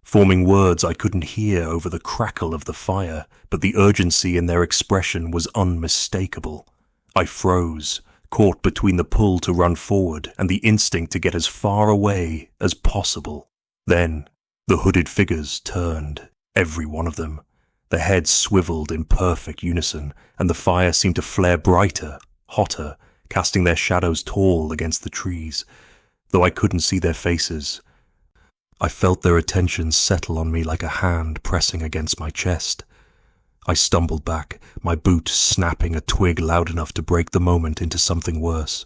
[SPEAKER 1] forming words I couldn't hear over the crackle of the fire, but the urgency in their expression was unmistakable. I froze, caught between the pull to run forward and the instinct to get as far away as possible. Then, the hooded figures turned, every one of them. Their heads swiveled in perfect unison, and the fire seemed to flare brighter, hotter, casting their shadows tall against the trees. Though I couldn't see their faces,
[SPEAKER 2] I felt their attention settle on me like a hand pressing against my chest. I stumbled back, my boot snapping a twig loud enough to break the moment into something worse.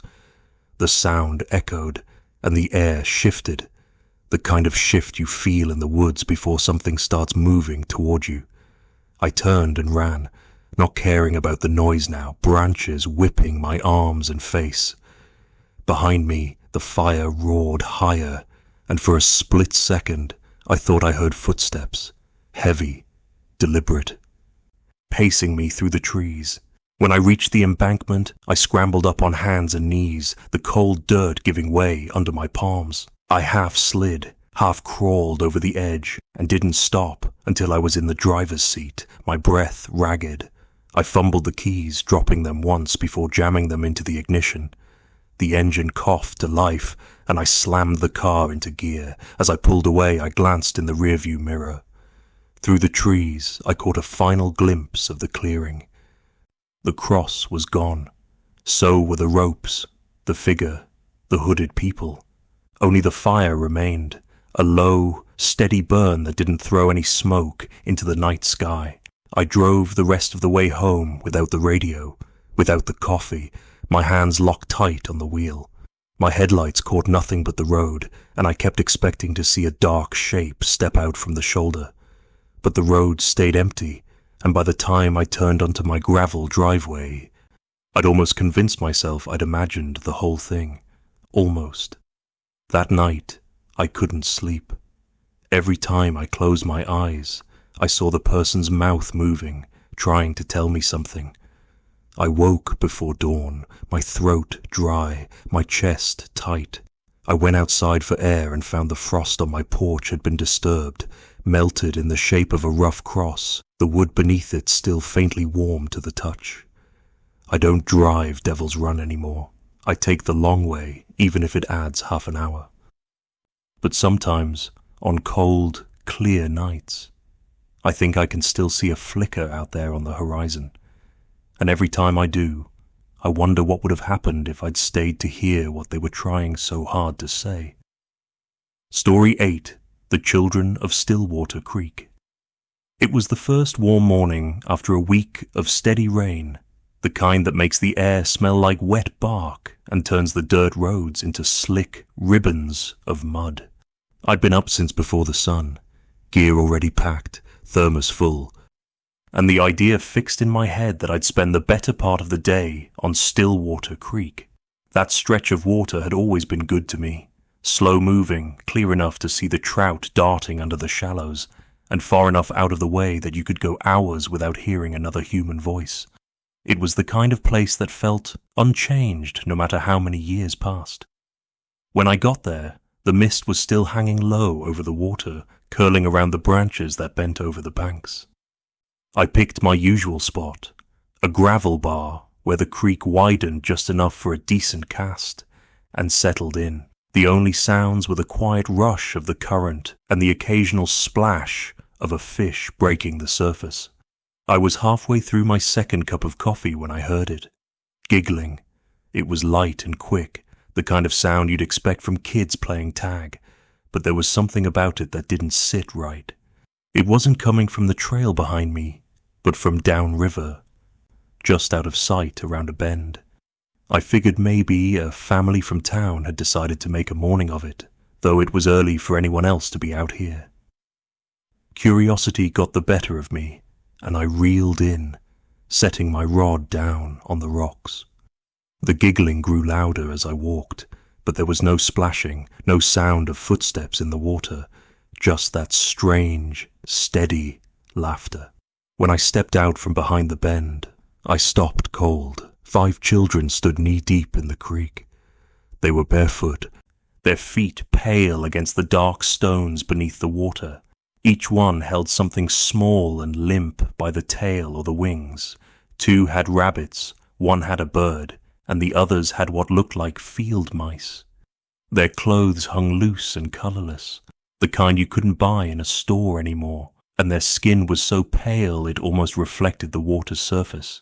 [SPEAKER 2] The sound echoed, and the air shifted, the kind of shift you feel in the woods before something starts moving toward you. I turned and ran, not caring about the noise now, branches whipping my arms and face. Behind me, the fire roared higher, and for a split second, I thought I heard footsteps, heavy, deliberate, pacing me through the trees. When I reached the embankment, I scrambled up on hands and knees, the cold dirt giving way under my palms. I half slid, half crawled over the edge, and didn't stop until I was in the driver's seat, my breath ragged. I fumbled the keys, dropping them once before jamming them into the ignition. The engine coughed to life, and I slammed the car into gear. As I pulled away, I glanced in the rearview mirror. Through the trees, I caught a final glimpse of the clearing. The cross was gone. So were the ropes, the figure, the hooded people. Only the fire remained, a low, steady burn that didn't throw any smoke into the night sky. I drove the rest of the way home without the radio, without the coffee, my hands locked tight on the wheel. My headlights caught nothing but the road, and I kept expecting to see a dark shape step out from the shoulder. But the road stayed empty, and by the time I turned onto my gravel driveway, I'd almost convinced myself I'd imagined the whole thing. Almost. That night, I couldn't sleep. Every time I closed my eyes, I saw the person's mouth moving, trying to tell me something. I woke before dawn, my throat dry, my chest tight. I went outside for air and found the frost on my porch had been disturbed, melted in the shape of a rough cross, the wood beneath it still faintly warm to the touch. I don't drive Devil's Run anymore. I take the long way, even if it adds half an hour. But sometimes, on cold, clear nights, I think I can still see a flicker out there on the horizon. And every time I do, I wonder what would have happened if I'd stayed to hear what they were trying so hard to say. Story 8. The Children of Stillwater Creek. It was the first warm morning after a week of steady rain, the kind that makes the air smell like wet bark and turns the dirt roads into slick ribbons of mud. I'd been up since before the sun, gear already packed, thermos full, and the idea fixed in my head that I'd spend the better part of the day on Stillwater Creek. That stretch of water had always been good to me, slow-moving, clear enough to see the trout darting under the shallows, and far enough out of the way that you could go hours without hearing another human voice. It was the kind of place that felt unchanged no matter how many years passed. When I got there, the mist was still hanging low over the water, curling around the branches that bent over the banks. I picked my usual spot, a gravel bar where the creek widened just enough for a decent cast, and settled in. The only sounds were the quiet rush of the current and the occasional splash of a fish breaking the surface. I was halfway through my second cup of coffee when I heard it. Giggling. It was light and quick, the kind of sound you'd expect from kids playing tag, but there was something about it that didn't sit right. It wasn't coming from the trail behind me, but from downriver, just out of sight around a bend. I figured maybe a family from town had decided to make a morning of it, though it was early for anyone else to be out here. Curiosity got the better of me, and I reeled in, setting my rod down on the rocks. The giggling grew louder as I walked, but there was no splashing, no sound of footsteps in the water, just that strange, steady laughter. When I stepped out from behind the bend, I stopped cold. 5 children stood knee-deep in the creek. They were barefoot, their feet pale against the dark stones beneath the water. Each one held something small and limp by the tail or the wings. 2 had rabbits, 1 had a bird, and the others had what looked like field mice. Their clothes hung loose and colorless, the kind you couldn't buy in a store anymore, and their skin was so pale it almost reflected the water's surface.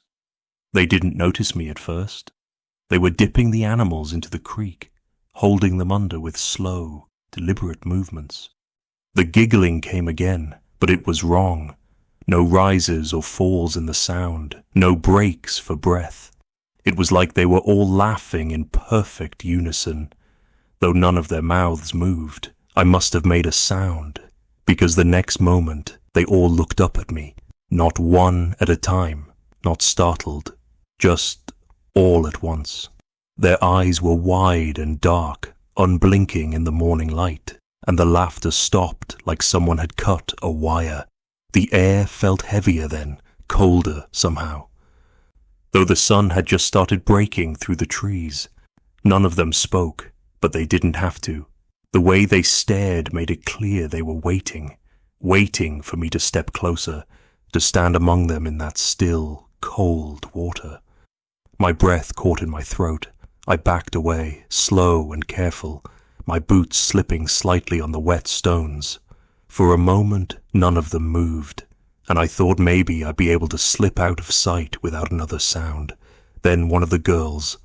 [SPEAKER 2] They didn't notice me at first. They were dipping the animals into the creek, holding them under with slow, deliberate movements.
[SPEAKER 1] The giggling came again, but it was wrong. No rises or falls in the sound, no breaks for breath. It was like they were all laughing in perfect unison. Though none of their mouths moved, I must have made a sound, because the next moment they all looked up at me, not one at a time, not startled, just all at once. Their eyes were wide and dark, unblinking in the morning light, and the laughter stopped like someone had cut a wire. The air felt heavier then, colder somehow. Though the sun had just started breaking through the trees, none of them spoke, but they didn't have to. The way they stared made it clear they were waiting for me to step closer, to stand among them in that still, cold water. My breath caught in my throat. I backed away, slow and careful, my boots slipping slightly on the wet stones. For a moment, none of them moved, and I thought maybe I'd be able to slip out of sight without another sound. Then one of the girls,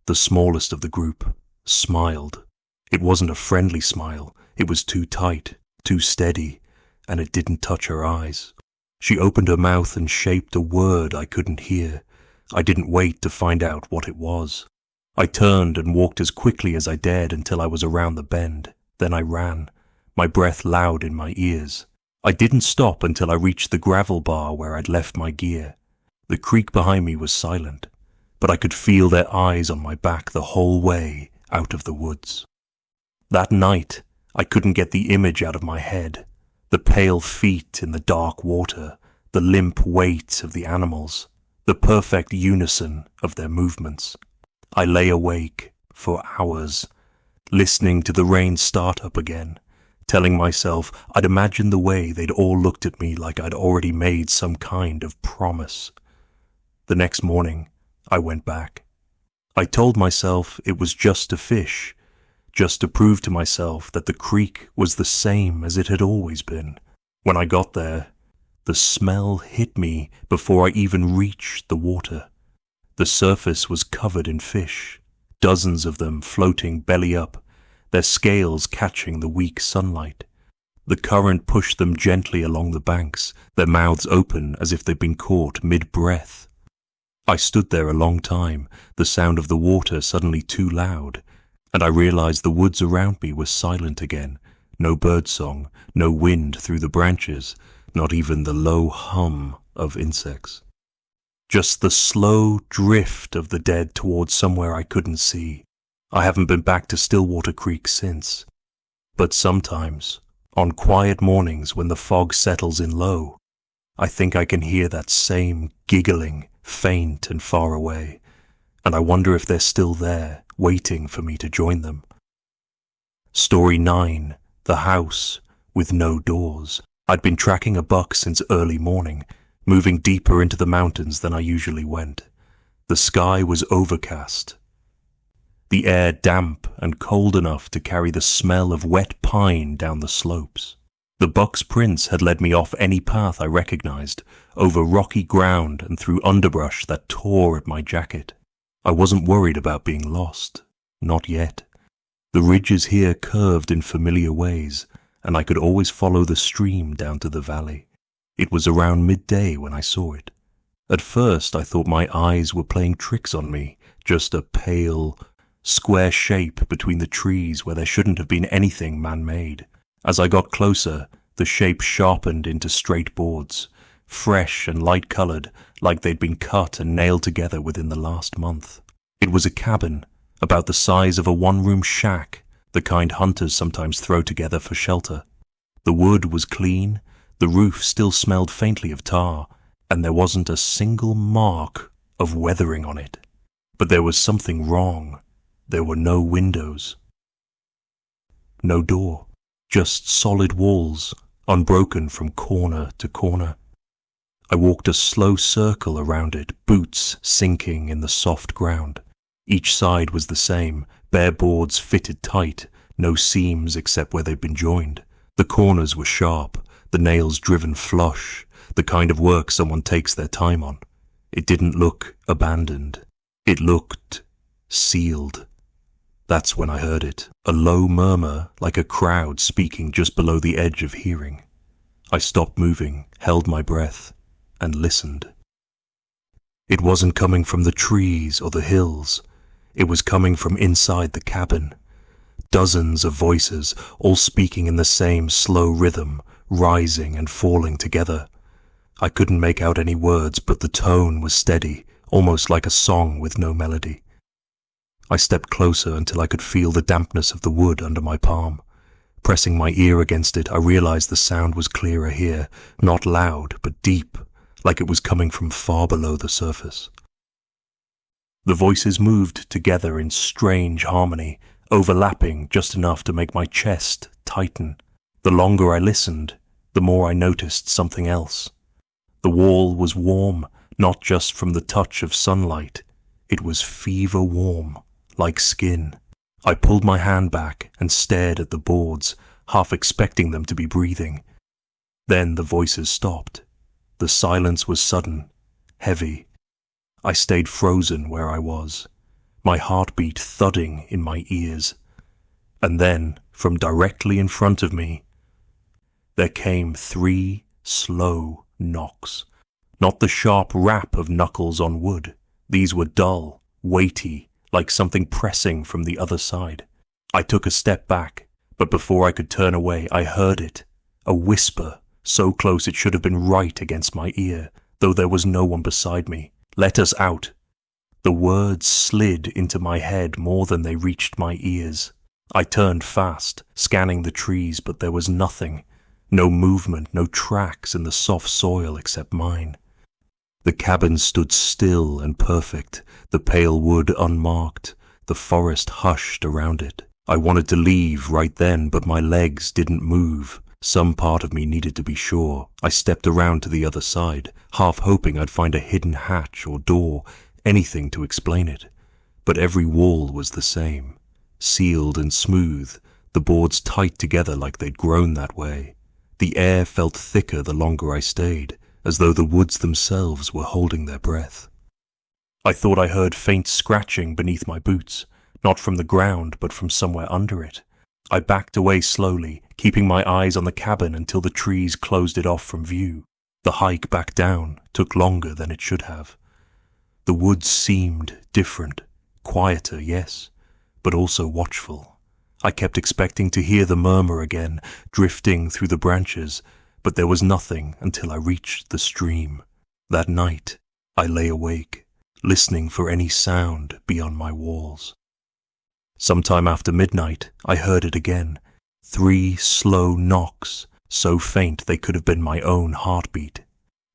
[SPEAKER 1] the smallest of the group, smiled. It wasn't a friendly smile. It was too tight, too steady, and it didn't touch her eyes. She opened her mouth and shaped a word I couldn't hear. I didn't wait to find out what it was. I turned and walked as quickly as I dared until I was around the bend. Then I ran, my breath loud in my ears. I didn't stop until I reached the gravel bar where I'd left my gear. The creek behind me was silent, but I could feel their eyes on my back the whole way out of the woods. That night, I couldn't get the image out of my head. The pale feet in the dark water, the limp weight of the animals, the perfect unison of their movements. I lay awake for hours, listening to the rain start up again, telling myself I'd imagined the way they'd all looked at me like I'd already made some kind of promise. The next morning, I went back. I told myself it was just a fish, just to prove to myself that the creek was the same as it had always been. When I got there, the smell hit me before I even reached the water. The surface was covered in fish, dozens of them floating belly up, their scales catching the weak sunlight. The current pushed them gently along the banks, their mouths open as if they'd been caught mid-breath. I stood there a long time, the sound of the water suddenly too loud, and I realized the woods around me were silent again. No birdsong, no wind through the branches, not even the low hum of insects. Just the slow drift of the dead towards somewhere I couldn't see. I haven't been back to Stillwater Creek since. But sometimes, on quiet mornings when the fog settles in low, I think I can hear that same giggling, faint and far away, and I wonder if they're still there, waiting for me to join them. Story 9, The House with No Doors. I'd been tracking a buck since early morning, moving deeper into the mountains than I usually went. The sky was overcast, the air damp and cold enough to carry the smell of wet pine down the slopes. The buck's prints had led me off any path I recognized, over rocky ground and through underbrush that tore at my jacket. I wasn't worried about being lost. Not yet. The ridges here curved in familiar ways, and I could always follow the stream down to the valley. It was around midday when I saw it. At first I thought my eyes were playing tricks on me, just a pale, square shape between the trees where there shouldn't have been anything man-made. As I got closer, the shape sharpened into straight boards, fresh and light-colored, like they'd been cut and nailed together within the last month. It was a cabin, about the size of a one-room shack, the kind hunters sometimes throw together for shelter. The wood was clean, the roof still smelled faintly of tar, and there wasn't a single mark of weathering on it. But there was something wrong. There were no windows. No door, just solid walls, unbroken from corner to corner. I walked a slow circle around it, boots sinking in the soft ground. Each side was the same, bare boards fitted tight, no seams except where they'd been joined. The corners were sharp, the nails driven flush, the kind of work someone takes their time on. It didn't look abandoned. It looked sealed.
[SPEAKER 2] That's when I heard it, a low murmur like a crowd speaking just below the edge of hearing. I stopped moving, held my breath, and listened. It wasn't coming from the trees or the hills. It was coming from inside the cabin. Dozens of voices, all speaking in the same slow rhythm, rising and falling together. I couldn't make out any words, but the tone was steady, almost like a song with no melody. I stepped closer until I could feel the dampness of the wood under my palm. Pressing my ear against it, I realized the sound was clearer here, not loud, but deep, like it was coming from far below the surface. The voices moved together in strange harmony, overlapping just enough to make my chest tighten. The longer I listened, the more I noticed something else. The wall was warm, not just from the touch of sunlight. It was fever warm, like skin. I pulled my hand back and stared at the boards, half expecting them to be breathing. Then the voices stopped. The silence was sudden, heavy. I stayed frozen where I was, my heartbeat thudding in my ears. And then, from directly in front of me, there came 3 slow knocks. Not the sharp rap of knuckles on wood. These were dull, weighty, like something pressing from the other side. I took a step back, but before I could turn away, I heard it. A whisper, so close it should have been right against my ear, though there was no one beside me. "Let us out." The words slid into my head more than they reached my ears. I turned fast, scanning the trees, but there was nothing. No movement, no tracks in the soft soil except mine. The cabin stood still and perfect, the pale wood unmarked, the forest hushed around it. I wanted to leave right then, but my legs didn't move. Some part of me needed to be sure. I stepped around to the other side, half hoping I'd find a hidden hatch or door, anything to explain it. But every wall was the same, sealed and smooth, the boards tight together like they'd grown that way. The air felt thicker the longer I stayed, as though the woods themselves were holding their breath. I thought I heard faint scratching beneath my boots, not from the ground but from somewhere under it. I backed away slowly, keeping my eyes on the cabin until the trees closed it off from view. The hike back down took longer than it should have. The woods seemed different, quieter, yes, but also watchful. I kept expecting to hear the murmur again, drifting through the branches, but there was nothing until I reached the stream. That night, I lay awake, listening for any sound beyond my walls. Sometime after midnight, I heard it again. 3 slow knocks, so faint they could have been my own heartbeat.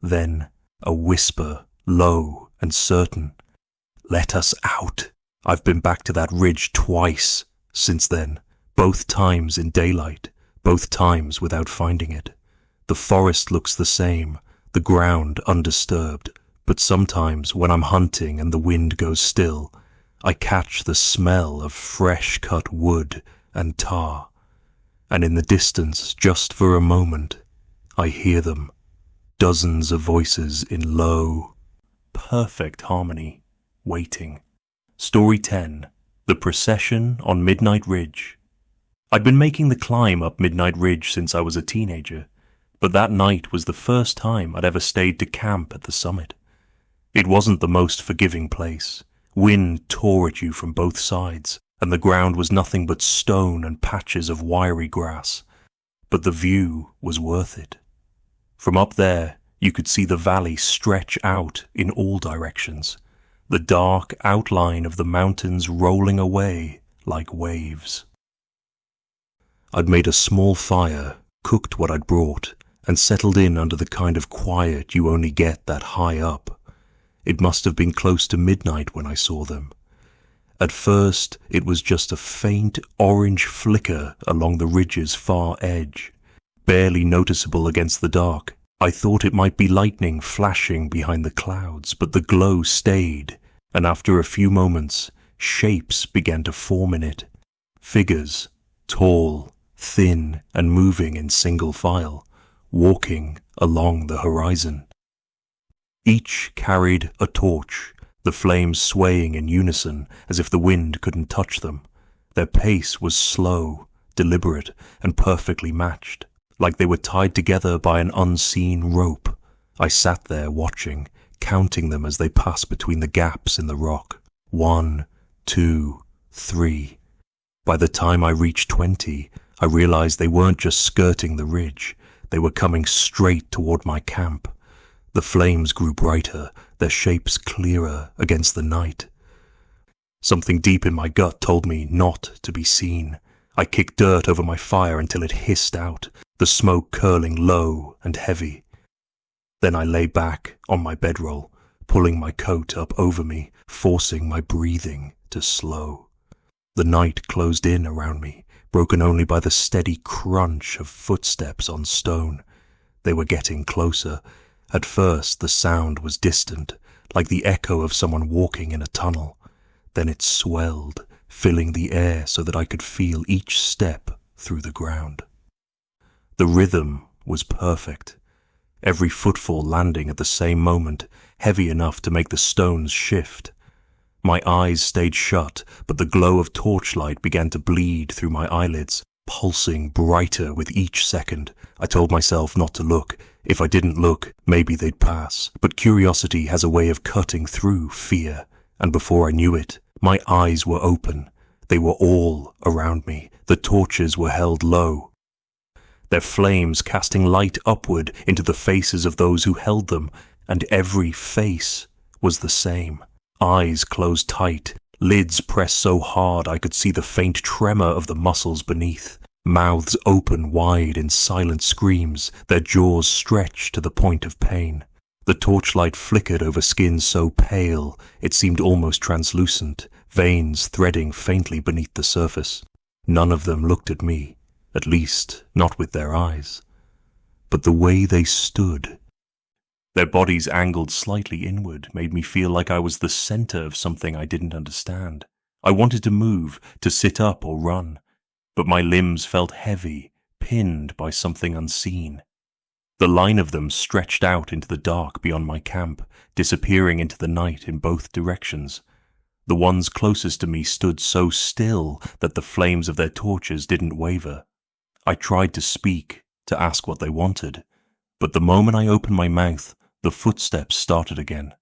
[SPEAKER 2] Then, a whisper, low and certain. "Let us out." I've been back to that ridge twice since then, both times in daylight, both times without finding it. The forest looks the same, the ground undisturbed, but sometimes when I'm hunting and the wind goes still, I catch the smell of fresh cut wood and tar, and in the distance, just for a moment, I hear them, dozens of voices in low, perfect harmony, waiting. Story 10. The Procession on Midnight Ridge. I'd been making the climb up Midnight Ridge since I was a teenager, but that night was the first time I'd ever stayed to camp at the summit. It wasn't the most forgiving place. Wind tore at you from both sides, and the ground was nothing but stone and patches of wiry grass. But the view was worth it. From up there, you could see the valley stretch out in all directions, the dark outline of the mountains rolling away like waves. I'd made a small fire, cooked what I'd brought, and settled in under the kind of quiet you only get that high up. It must have been close to midnight when I saw them. At first, it was just a faint orange flicker along the ridge's far edge, barely noticeable against the dark. I thought it might be lightning flashing behind the clouds, but the glow stayed, and after a few moments, shapes began to form in it. Figures, tall, thin, and moving in single file, walking along the horizon. Each carried a torch, the flames swaying in unison as if the wind couldn't touch them. Their pace was slow, deliberate, and perfectly matched, like they were tied together by an unseen rope. I sat there watching, counting them as they passed between the gaps in the rock. 1, 2, 3. By the time I reached 20, I realized they weren't just skirting the ridge. They were coming straight toward my camp. The flames grew brighter, their shapes clearer against the night. Something deep in my gut told me not to be seen. I kicked dirt over my fire until it hissed out, the smoke curling low and heavy. Then I lay back on my bedroll, pulling my coat up over me, forcing my breathing to slow. The night closed in around me, broken only by the steady crunch of footsteps on stone. They were getting closer. At first the sound was distant, like the echo of someone walking in a tunnel. Then it swelled, filling the air so that I could feel each step through the ground. The rhythm was perfect, every footfall landing at the same moment, heavy enough to make the stones shift. My eyes stayed shut, but the glow of torchlight began to bleed through my eyelids, pulsing brighter with each second. I told myself not to look. If I didn't look, maybe they'd pass. But curiosity has a way of cutting through fear, and before I knew it, my eyes were open. They were all around me. The torches were held low, their flames casting light upward into the faces of those who held them, and every face was the same. Eyes closed tight, lids pressed so hard I could see the faint tremor of the muscles beneath. Mouths open wide in silent screams, their jaws stretched to the point of pain. The torchlight flickered over skin so pale it seemed almost translucent, veins threading faintly beneath the surface. None of them looked at me, at least not with their eyes. But the way they stood, their bodies angled slightly inward, made me feel like I was the center of something I didn't understand. I wanted to move, to sit up or run, but my limbs felt heavy, pinned by something unseen. The line of them stretched out into the dark beyond my camp, disappearing into the night in both directions. The ones closest to me stood so still that the flames of their torches didn't waver. I tried to speak, to ask what they wanted, but the moment I opened my mouth, the footsteps started again.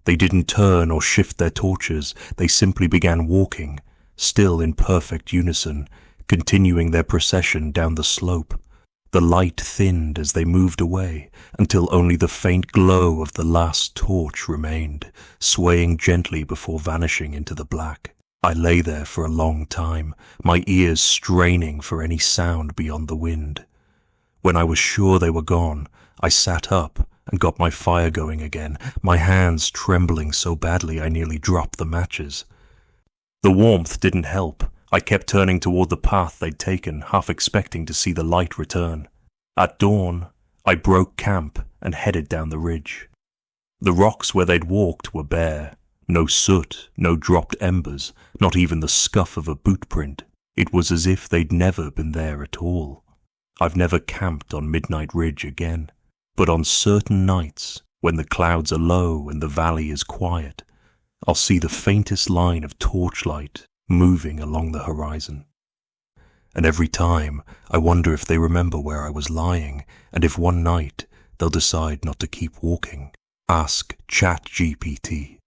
[SPEAKER 2] They didn't turn or shift their torches, they simply began walking, still in perfect unison, continuing their procession down the slope. The light thinned as they moved away, until only the faint glow of the last torch remained, swaying gently before vanishing into the black. I lay there for a long time, my ears straining for any sound beyond the wind. When I was sure they were gone, I sat up and got my fire going again, my hands trembling so badly I nearly dropped the matches. The warmth didn't help. I kept turning toward the path they'd taken, half expecting to see the light return. At dawn, I broke camp and headed down the ridge. The rocks where they'd walked were bare. No soot, no dropped embers, not even the scuff of a boot print. It was as if they'd never been there at all. I've never camped on Midnight Ridge again, but on certain nights, when the clouds are low and the valley is quiet, I'll see the faintest line of torchlight moving along the horizon. And every time, I wonder if they remember where I was lying, and if one night they'll decide not to keep walking. Ask ChatGPT.